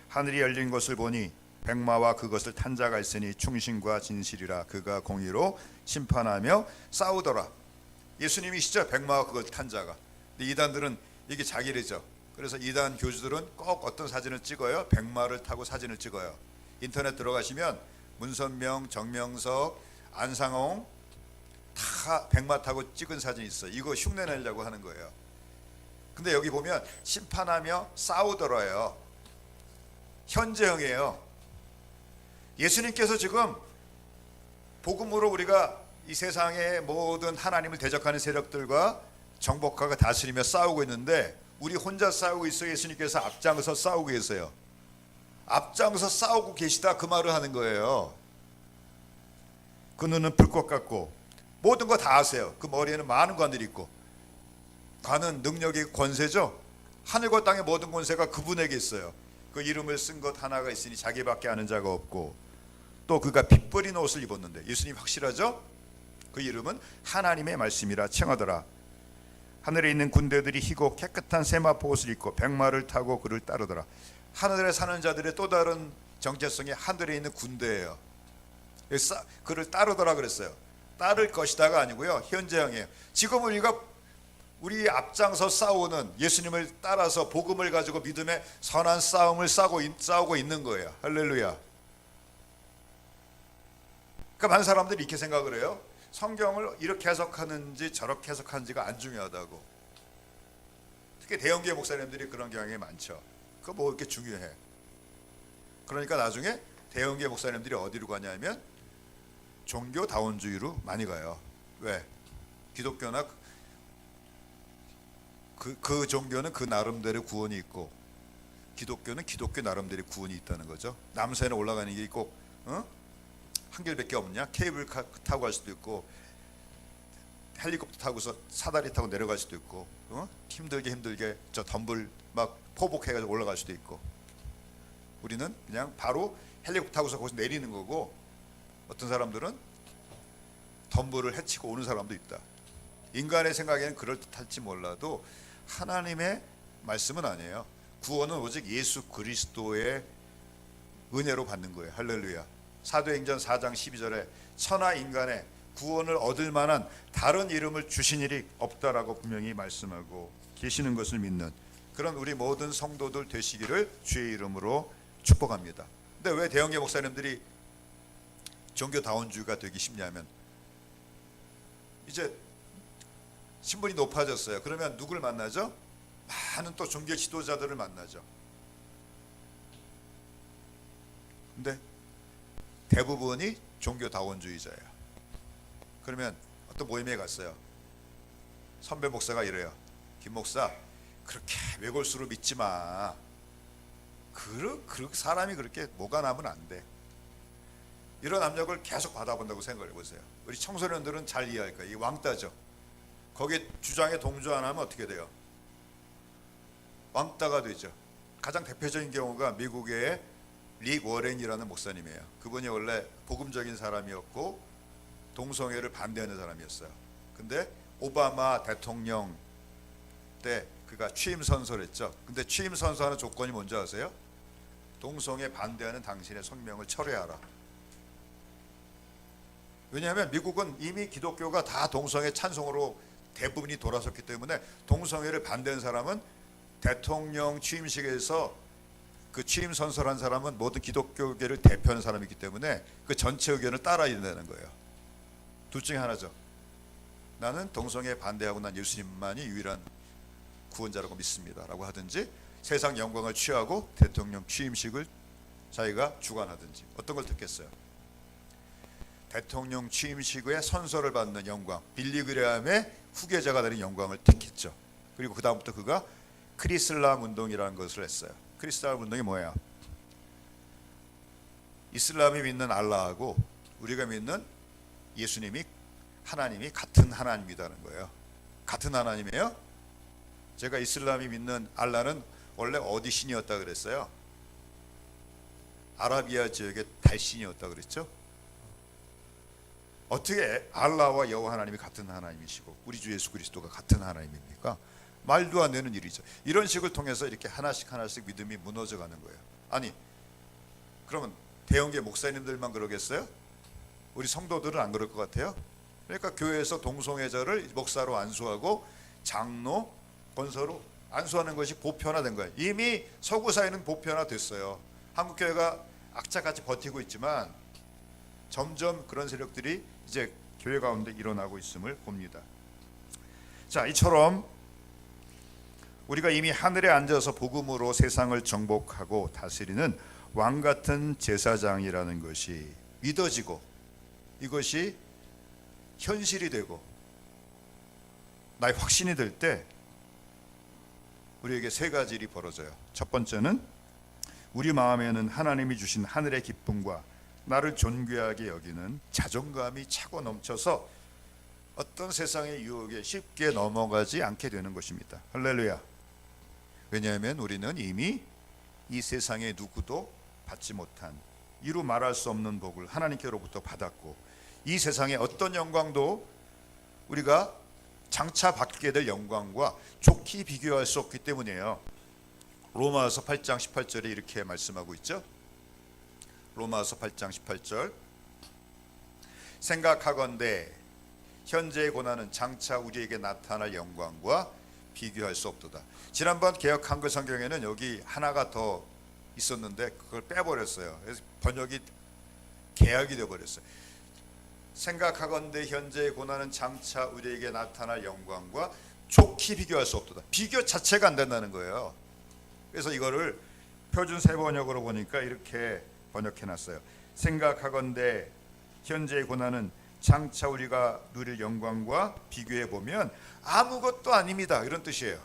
하늘이 열린 것을 보니 백마와 그것을 탄 자가 있으니 충신과 진실이라 그가 공의로 심판하며 싸우더라. 예수님이시죠? 백마와 그것을 탄 자가. 근데 이단들은 이게 자기래죠. 그래서 이단 교주들은 꼭 어떤 사진을 찍어요? 백마를 타고 사진을 찍어요. 인터넷 들어가시면 문선명, 정명석, 안상홍 다 백마 타고 찍은 사진이 있어요. 이거 흉내 내려고 하는 거예요. 근데 여기 보면 심판하며 싸우더라요. 현재형이에요. 예수님께서 지금 복음으로 우리가 이 세상의 모든 하나님을 대적하는 세력들과 정복하고 다스리며 싸우고 있는데 우리 혼자 싸우고 있어요? 예수님께서 앞장서 싸우고 계세요. 앞장서 싸우고 계시다 그 말을 하는 거예요. 그 눈은 불꽃 같고 모든 거 다 아세요. 그 머리에는 많은 관들이 있고 관은 능력의 권세죠. 하늘과 땅의 모든 권세가 그분에게 있어요. 그 이름을 쓴 것 하나가 있으니 자기밖에 아는 자가 없고 또 그가 빛 버린 옷을 입었는데 예수님 확실하죠? 그 이름은 하나님의 말씀이라 칭하더라. 하늘에 있는 군대들이 희고 깨끗한 세마포 옷을 입고 백마를 타고 그를 따르더라. 하늘에 사는 자들의 또 다른 정체성이 하늘에 있는 군대예요. 그를 따르더라 그랬어요. 따를 것이다가 아니고요. 현재형이에요. 지금 우리 앞장서 싸우는 예수님을 따라서 복음을 가지고 믿음의 선한 싸움을 싸우고 있는 거예요. 할렐루야. 그러니까 많은 사람들이 이렇게 생각을 해요. 성경을 이렇게 해석하는지 저렇게 해석하는지가 안 중요하다고. 특히 대형교회 목사님들이 그런 경향이 많죠. 그거 뭐 이렇게 중요해. 그러니까 나중에 대형교회 목사님들이 어디로 가냐면 종교다원주의로 많이 가요. 왜? 기독교나 그 종교는 그 나름대로 구원이 있고 기독교는 기독교 나름대로 구원이 있다는 거죠. 남산에 올라가는 게 꼭 한 길밖에 없냐? 케이블카 타고 갈 수도 있고 헬리콥터 타고서 사다리 타고 내려갈 수도 있고 힘들게 저 덤불 막 포복해가지고 올라갈 수도 있고 우리는 그냥 바로 헬리콥터 타고서 거기서 내리는 거고 어떤 사람들은 덤불을 헤치고 오는 사람도 있다. 인간의 생각에는 그럴듯할지 몰라도 하나님의 말씀은 아니에요. 구원은 오직 예수 그리스도의 은혜로 받는 거예요. 할렐루야. 사도행전 4장 12절에 천하 인간의 구원을 얻을 만한 다른 이름을 주신 일이 없다라고 분명히 말씀하고 계시는 것을 믿는 그런 우리 모든 성도들 되시기를 주의 이름으로 축복합니다. 근데 왜 대형교 목사님들이 종교다원주의가 되기 쉽냐면 이제 신분이 높아졌어요. 그러면 누굴 만나죠? 많은 또 종교 지도자들을 만나죠. 근데 대부분이 종교다원주의자예요. 그러면 어떤 모임에 갔어요. 선배 목사가 이래요. 김 목사 그렇게 외골수로 믿지 마. 사람이 그렇게 뭐가 나면 안 돼. 이런 압력을 계속 받아본다고 생각을 해보세요. 우리 청소년들은 잘 이해할 거예요. 이 왕따죠. 거기에 주장에 동조 안 하면 어떻게 돼요? 왕따가 되죠. 가장 대표적인 경우가 미국의 릭 워렌이라는 목사님이에요. 그분이 원래 복음적인 사람이었고 동성애를 반대하는 사람이었어요. 근데 오바마 대통령 때 그가 취임 선서를 했죠. 근데 취임 선서하는 조건이 뭔지 아세요? 동성애 반대하는 당신의 성명을 철회하라. 왜냐하면 미국은 이미 기독교가 다 동성애 찬송으로 대부분이 돌아섰기 때문에 동성애를 반대하는 사람은 대통령 취임식에서 그 취임 선서를 한 사람은 모든 기독교계를 대표하는 사람이기 때문에 그 전체 의견을 따라야 된다는 거예요. 둘 중에 하나죠. 나는 동성애 반대하고 난 예수님만이 유일한 구원자라고 믿습니다 라고 하든지 세상 영광을 취하고 대통령 취임식을 자기가 주관하든지 어떤 걸 듣겠어요? 대통령 취임식에 선서를 받는 영광, 빌리 그레함의 후계자가 되는 영광을 택했죠. 그리고 그 다음부터 그가 크리슬람 운동이라는 것을 했어요. 크리슬람 운동이 뭐야? 이슬람이 믿는 알라하고 우리가 믿는 예수님이 하나님이 같은 하나님이라는 거예요. 같은 하나님이에요? 제가 이슬람이 믿는 알라는 원래 어디 신이었다 그랬어요? 아라비아 지역의 달신이었다 그랬죠? 어떻게 알라와 여호와 하나님이 같은 하나님이시고 우리 주 예수 그리스도가 같은 하나님입니까? 말도 안 되는 일이죠. 이런 식을 통해서 이렇게 하나씩 하나씩 믿음이 무너져 가는 거예요. 아니, 그러면 대형계 목사님들만 그러겠어요? 우리 성도들은 안 그럴 것 같아요? 그러니까 교회에서 동성애자를 목사로 안수하고 장로, 권서로 안수하는 것이 보편화된 거예요. 이미 서구 사회는 보편화됐어요. 한국 교회가 악착같이 버티고 있지만 점점 그런 세력들이 이제 교회 가운데 일어나고 있음을 봅니다. 자, 이처럼 우리가 이미 하늘에 앉아서 복음으로 세상을 정복하고 다스리는 왕 같은 제사장이라는 것이 믿어지고 이것이 현실이 되고 나의 확신이 될 때 우리에게 세 가지 일이 벌어져요. 첫 번째는 우리 마음에는 하나님이 주신 하늘의 기쁨과 나를 존귀하게 여기는 자존감이 차고 넘쳐서 어떤 세상의 유혹에 쉽게 넘어가지 않게 되는 것입니다. 할렐루야. 왜냐하면 우리는 이미 이 세상의 누구도 받지 못한 이루 말할 수 없는 복을 하나님께로부터 받았고 이 세상의 어떤 영광도 우리가 장차 받게 될 영광과 좋게 비교할 수 없기 때문이에요. 로마서 8장 18절에 이렇게 말씀하고 있죠. 로마서 8장 18절 생각하건대 현재의 고난은 장차 우리에게 나타날 영광과 비교할 수 없도다. 지난번 개역 한글 성경에는 여기 하나가 더 있었는데 그걸 빼버렸어요. 그래서 번역이 개역이 되어버렸어요. 생각하건대 현재의 고난은 장차 우리에게 나타날 영광과 좋게 비교할 수 없도다. 비교 자체가 안 된다는 거예요. 그래서 이거를 표준 새 번역으로 보니까 이렇게 번역해놨어요. 생각하건대 현재의 고난은 장차 우리가 누릴 영광과 비교해 보면 아무것도 아닙니다. 이런 뜻이에요.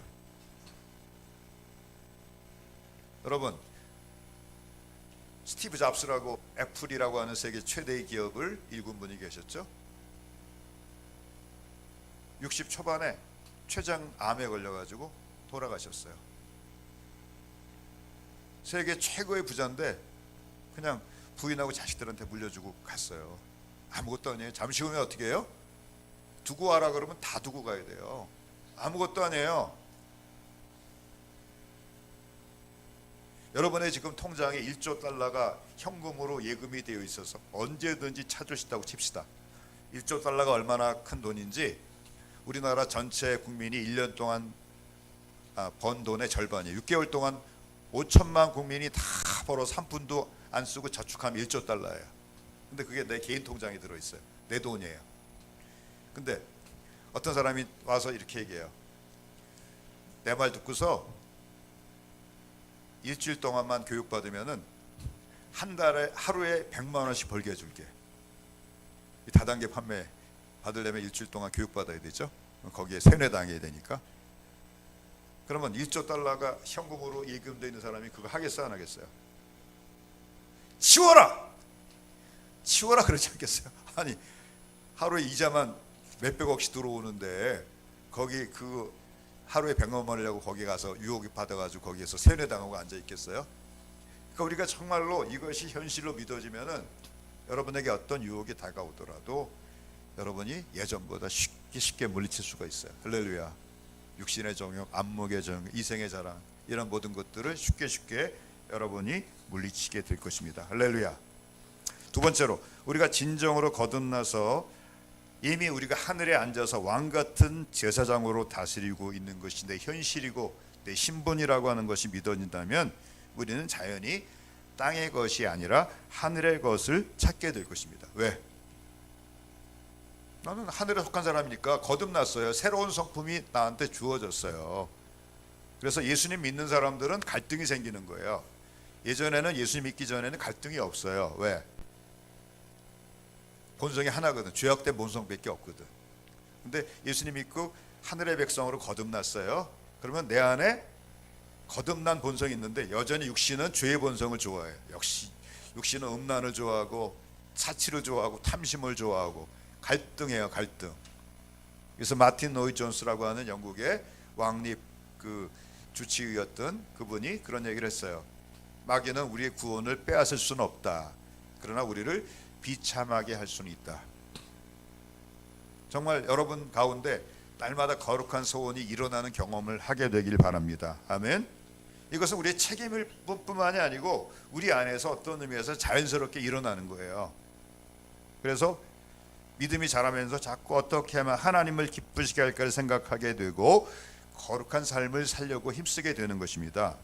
여러분, 스티브 잡스라고 애플이라고 하는 세계 최대의 기업을 일군 분이 계셨죠. 60 초반에 췌장암에 걸려가지고 돌아가셨어요. 세계 최고의 부자인데 그냥 부인하고 자식들한테 물려주고 갔어요. 아무것도 아니에요. 잠시 후면 어떻게 해요? 두고 와라 그러면 다 두고 가야 돼요. 아무것도 아니에요. 여러분의 지금 통장에 1조 달러가 현금으로 예금이 되어 있어서 언제든지 찾을 수 있다고 칩시다. 1조 달러가 얼마나 큰 돈인지 우리나라 전체 국민이 1년 동안 번 돈의 절반이에요. 6개월 동안 5천만 국민이 다 벌어서 한 푼도 안 쓰고 저축하면 1조 달러예요. 근데 그게 내 개인 통장에 들어있어요. 내 돈이에요. 근데 어떤 사람이 와서 이렇게 얘기해요. 내 말 듣고서 일주일 동안만 교육받으면은 한 달에 하루에 100만 원씩 벌게 해줄게. 다단계 판매 받으려면 일주일 동안 교육받아야 되죠. 거기에 세뇌당해야 되니까. 그러면 1조 달러가 현금으로 예금되어 있는 사람이 그거 하겠어 안 하겠어요? 치워라! 치워라 그러지 않겠어요? 아니 하루에 이자만 몇백억씩 들어오는데 거기 그 하루에 100만 원이라고 거기 가서 유혹이 받아가지고 거기에서 세뇌당하고 앉아 있겠어요? 그러니까 우리가 정말로 이것이 현실로 믿어지면은 여러분에게 어떤 유혹이 다가오더라도 여러분이 예전보다 쉽게 물리칠 수가 있어요. 할렐루야. 육신의 정욕, 안목의 정욕, 이생의 자랑 이런 모든 것들을 쉽게 여러분이 물리치게 될 것입니다. 할렐루야. 두 번째로 우리가 진정으로 거듭나서 이미 우리가 하늘에 앉아서 왕같은 제사장으로 다스리고 있는 것이 내 현실이고 내 신분이라고 하는 것이 믿어진다면 우리는 자연히 땅의 것이 아니라 하늘의 것을 찾게 될 것입니다. 왜? 나는 하늘에 속한 사람이니까 거듭났어요. 새로운 성품이 나한테 주어졌어요. 그래서 예수님 믿는 사람들은 갈등이 생기는 거예요. 예전에는 예수님 믿기 전에는 갈등이 없어요. 왜? 본성이 하나거든. 죄악된 본성밖에 없거든. 근데 예수님 믿고 하늘의 백성으로 거듭났어요. 그러면 내 안에 거듭난 본성이 있는데 여전히 육신은 죄의 본성을 좋아해요. 역시 육신은 음란을 좋아하고 사치를 좋아하고 탐심을 좋아하고 갈등해요. 갈등. 그래서 마틴 노이 존스라고 하는 영국의 왕립 그 주치의였던 그분이 그런 얘기를 했어요. 마귀는 우리의 구원을 빼앗을 수는 없다. 그러나 우리를 비참하게 할 수는 있다. 정말 여러분 가운데 날마다 거룩한 소원이 일어나는 경험을 하게 되길 바랍니다. 아멘. 이것은 우리의 책임일 뿐만이 아니고 우리 안에서 어떤 의미에서 자연스럽게 일어나는 거예요. 그래서 믿음이 자라면서 자꾸 어떻게 하면 하나님을 기쁘시게 할까를 생각하게 되고 거룩한 삶을 살려고 힘쓰게 되는 것입니다.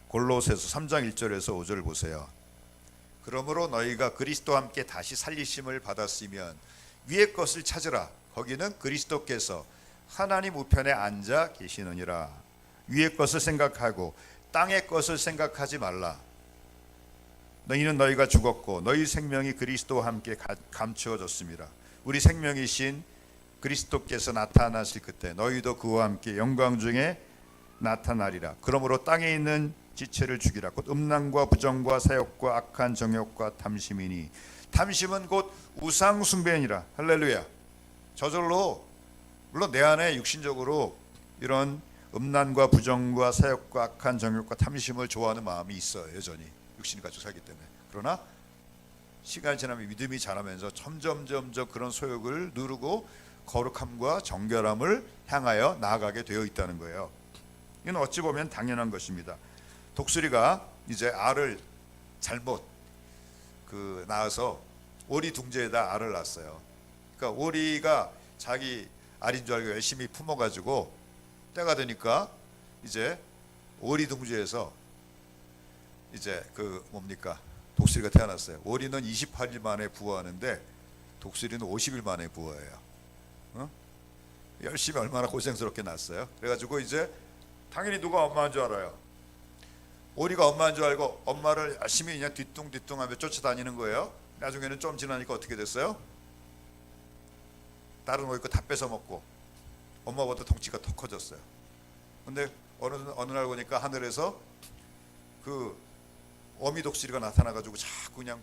골로새서 3장 1절에서 5절을 보세요. 그러므로 너희가 그리스도와 함께 다시 살리심을 받았으면 위의 것을 찾으라. 거기는 그리스도께서 하나님 우편에 앉아 계시느니라. 위의 것을 생각하고 땅의 것을 생각하지 말라. 너희는 너희가 죽었고 너희 생명이 그리스도와 함께 감추어졌습니다. 우리 생명이신 그리스도께서 나타나실 그때 너희도 그와 함께 영광 중에 나타나리라. 그러므로 땅에 있는 지체를 죽이라. 곧 음란과 부정과 사욕과 악한 정욕과 탐심이니 탐심은 곧 우상 숭배니라. 할렐루야. 저절로 물론 내 안에 육신적으로 이런 음란과 부정과 사욕과 악한 정욕과 탐심을 좋아하는 마음이 있어요. 여전히 육신이 가지고 살기 때문에. 그러나 시간이 지나면 믿음이 자라면서 점점 그런 소욕을 누르고 거룩함과 정결함을 향하여 나아가게 되어 있다는 거예요. 이건 어찌 보면 당연한 것입니다. 독수리가 이제 알을 잘못 낳아서 오리 둥지에다 알을 낳았어요. 그러니까 오리가 자기 알인 줄 알고 열심히 품어가지고 때가 되니까 이제 오리 둥지에서 이제 독수리가 태어났어요. 오리는 28일 만에 부화하는데 독수리는 50일 만에 부화해요. 열심히 얼마나 고생스럽게 낳았어요. 그래가지고 이제 당연히 누가 엄마인 줄 알아요. 오리가 엄마인 줄 알고 엄마를 열심히 그냥 뒤뚱뒤뚱하며 쫓아다니는 거예요. 나중에는 좀 지나니까 어떻게 됐어요? 다른 오리 거 다 뺏어 먹고 엄마보다 덩치가 더 커졌어요. 근데 어느 날 보니까 하늘에서 그 어미 독수리가 나타나가지고 자꾸 그냥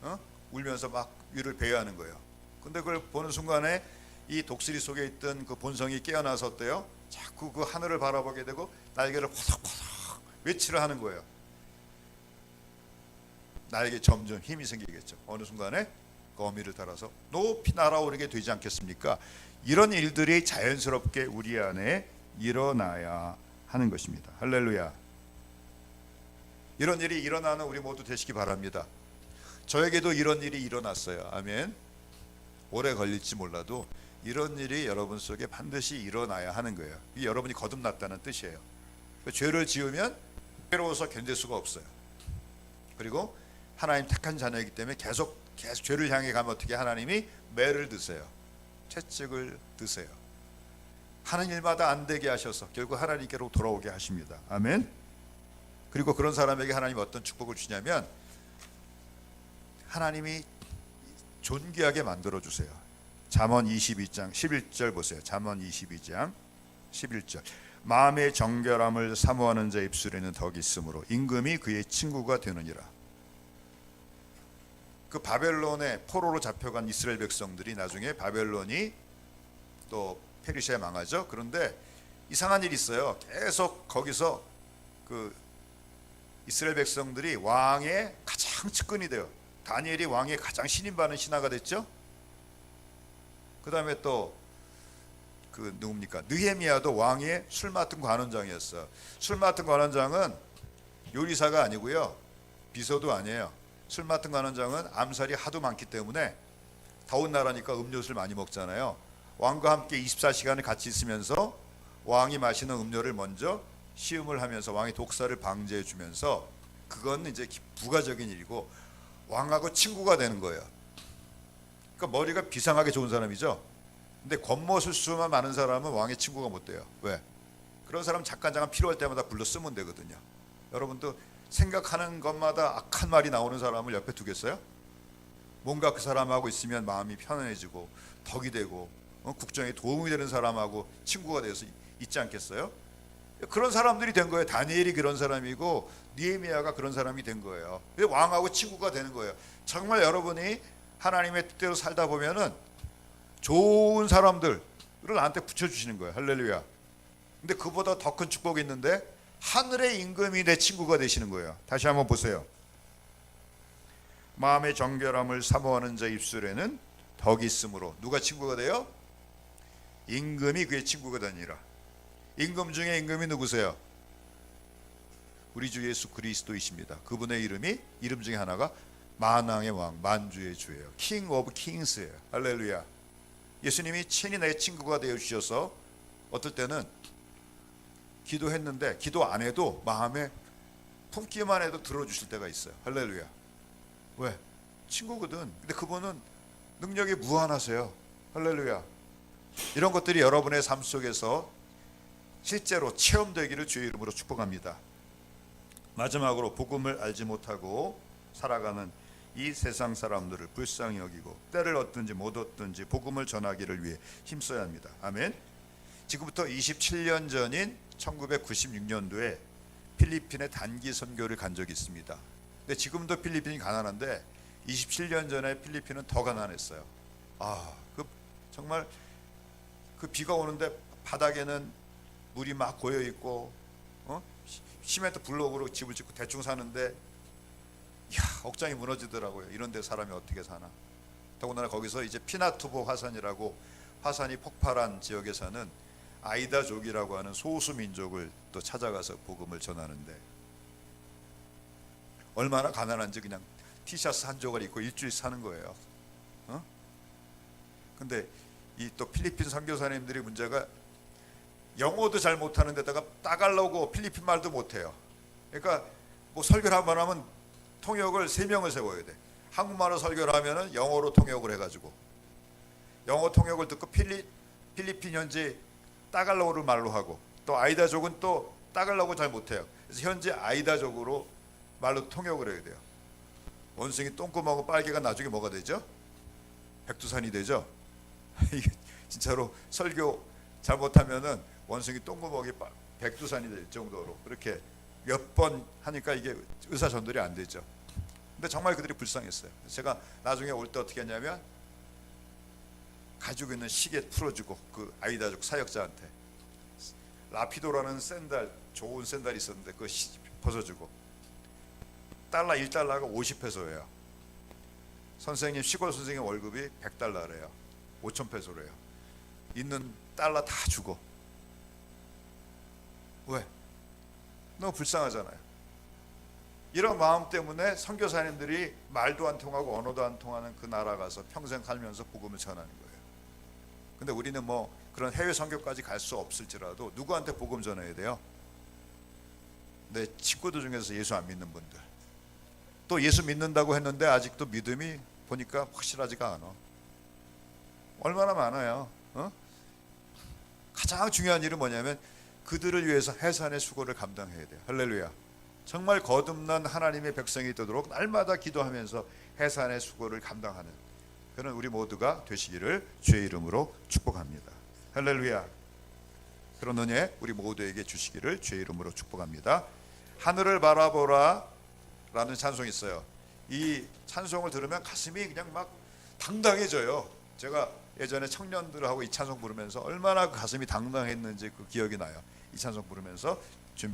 막 울면서 막 위를 배회하는 거예요. 근데 그걸 보는 순간에 이 독수리 속에 있던 그 본성이 깨어나서 어때요? 자꾸 그 하늘을 바라보게 되고 날개를 포덕포덕 외치를 하는 거예요. 나에게 점점 힘이 생기겠죠. 어느 순간에 그 어미를 따라서 높이 날아오르게 되지 않겠습니까? 이런 일들이 자연스럽게 우리 안에 일어나야 하는 것입니다. 할렐루야. 이런 일이 일어나는 우리 모두 되시기 바랍니다. 저에게도 이런 일이 일어났어요. 아멘. 오래 걸릴지 몰라도 이런 일이 여러분 속에 반드시 일어나야 하는 거예요. 이게 여러분이 거듭났다는 뜻이에요. 죄를 지으면 괴로워서 견딜 수가 없어요. 그리고 하나님 택한 자녀이기 때문에 계속 죄를 향해 가면 어떻게 하나님이 매를 드세요. 채찍을 드세요. 하는 일마다 안 되게 하셔서 결국 하나님께로 돌아오게 하십니다. 아멘. 그리고 그런 사람에게 하나님이 어떤 축복을 주냐면 하나님이 존귀하게 만들어 주세요. 잠언 22장 11절 보세요. 잠언 22장 11절. 마음의 정결함을 사모하는 자 입술에는 덕이 있으므로 임금이 그의 친구가 되느니라. 그 바벨론의 포로로 잡혀간 이스라엘 백성들이 나중에 바벨론이 또 페르시아에 망하죠. 그런데 이상한 일이 있어요. 계속 거기서 그 이스라엘 백성들이 왕의 가장 측근이 돼요. 다니엘이 왕의 가장 신임받는 신하가 됐죠. 그 다음에 또 그 누굽니까? 느헤미야도 왕의 술 맡은 관원장이었어. 술 맡은 관원장은 요리사가 아니고요, 비서도 아니에요. 술 맡은 관원장은 암살이 하도 많기 때문에 더운 나라니까 음료수를 많이 먹잖아요. 왕과 함께 24시간을 같이 있으면서 왕이 마시는 음료를 먼저 시음을 하면서 왕의 독사를 방지해 주면서, 그건 이제 부가적인 일이고 왕하고 친구가 되는 거예요. 그러니까 머리가 비상하게 좋은 사람이죠. 근데 권모술수만 많은 사람은 왕의 친구가 못 돼요. 왜? 그런 사람 잠깐 필요할 때마다 불러 쓰면 되거든요. 여러분도 생각하는 것마다 악한 말이 나오는 사람을 옆에 두겠어요? 뭔가 그 사람하고 있으면 마음이 편안해지고 덕이 되고 국정에 도움이 되는 사람하고 친구가 돼서 있지 않겠어요? 그런 사람들이 된 거예요. 다니엘이 그런 사람이고 느헤미야가 그런 사람이 된 거예요. 왕하고 친구가 되는 거예요. 정말 여러분이 하나님의 뜻대로 살다 보면은 좋은 사람들을 나한테 붙여주시는 거예요. 할렐루야. 근데 그보다 더 큰 축복이 있는데 하늘의 임금이 내 친구가 되시는 거예요. 다시 한번 보세요. 마음의 정결함을 사모하는 자 입술에는 덕이 있으므로 누가 친구가 돼요? 임금이 그의 친구가 되니라. 임금 중에 임금이 누구세요? 우리 주 예수 그리스도이십니다. 그분의 이름 중에 하나가 만왕의 왕, 만주의 주예요. 킹 오브 킹스예요. 할렐루야. 예수님이 친히 내 친구가 되어 주셔서 어떨 때는 기도했는데 기도 안 해도 마음에 품기만 해도 들어주실 때가 있어요. 할렐루야. 왜? 친구거든. 근데 그분은 능력이 무한하세요. 할렐루야. 이런 것들이 여러분의 삶 속에서 실제로 체험되기를 주의 이름으로 축복합니다. 마지막으로 복음을 알지 못하고 살아가는 이 세상 사람들을 불쌍히 여기고 때를 얻든지 못 얻든지 복음을 전하기를 위해 힘써야 합니다. 아멘. 지금부터 27년 전인 1996년도에 필리핀에 단기 선교를 간 적이 있습니다. 근데 지금도 필리핀이 가난한데 27년 전에 필리핀은 더 가난했어요. 정말 그 비가 오는데 바닥에는 물이 막 고여 있고, 시멘트 블록으로 집을 짓고 대충 사는데, 억장이 무너지더라고요. 이런데 사람이 어떻게 사나. 더군다나 거기서 이제 피나투보 화산이라고 화산이 폭발한 지역에 사는 아이다족이라고 하는 소수 민족을 또 찾아가서 복음을 전하는데 얼마나 가난한지 그냥 티셔츠 한 조각 입고 일주일 사는 거예요. 근데 이 또 필리핀 선교사님들이 문제가 영어도 잘 못하는 데다가 따갈로그 필리핀 말도 못해요. 그러니까 뭐 설교를 한번 하면 통역을 3명을 세워야 돼. 한국말로 설교를 하면은 영어로 통역을 해가지고 영어 통역을 듣고 필리핀 현지 따갈로그를 말로 하고 또 아이다족은 또 따갈로그 잘 못해요. 그래서 현지 아이다족으로 말로 통역을 해야 돼요. 원숭이 똥구멍은 빨개가 나중에 뭐가 되죠? 백두산이 되죠. 이게 진짜로 설교 잘못하면은 원숭이 똥구멍이 백두산이 될 정도로 그렇게 몇 번 하니까 이게 의사 전달이 안 되죠. 근데 정말 그들이 불쌍했어요. 제가 나중에 올 때 어떻게 했냐면 가지고 있는 시계 풀어주고 그 아이다족 사역자한테 라피도라는 샌들, 좋은 샌들이 있었는데 그거 벗어주고 $1달러가 50페소예요. 선생님 시골 선생님 월급이 $100래요. 5,000페소래요. 있는 달러 다 주고. 왜? 너무 불쌍하잖아요. 이런 마음 때문에 선교사님들이 말도 안 통하고 언어도 안 통하는 그 나라 가서 평생 살면서 복음을 전하는 거예요. 근데 우리는 뭐 그런 해외 선교까지 갈 수 없을지라도 누구한테 복음 전해야 돼요? 내 친구들 중에서 예수 안 믿는 분들, 또 예수 믿는다고 했는데 아직도 믿음이 보니까 확실하지가 않아. 얼마나 많아요. 가장 중요한 일은 뭐냐면 그들을 위해서 해산의 수고를 감당해야 돼요. 할렐루야. 정말 거듭난 하나님의 백성이 되도록 날마다 기도하면서 해산의 수고를 감당하는 그런 우리 모두가 되시기를 주의 이름으로 축복합니다. 할렐루야. 그런 은혜 우리 모두에게 주시기를 주의 이름으로 축복합니다. 하늘을 바라보라 라는 찬송이 있어요. 이 찬송을 들으면 가슴이 그냥 막 당당해져요. 제가 예전에 청년들하고 이 찬송 부르면서 얼마나 그 가슴이 당당했는지 그 기억이 나요. 이 찬송 부르면서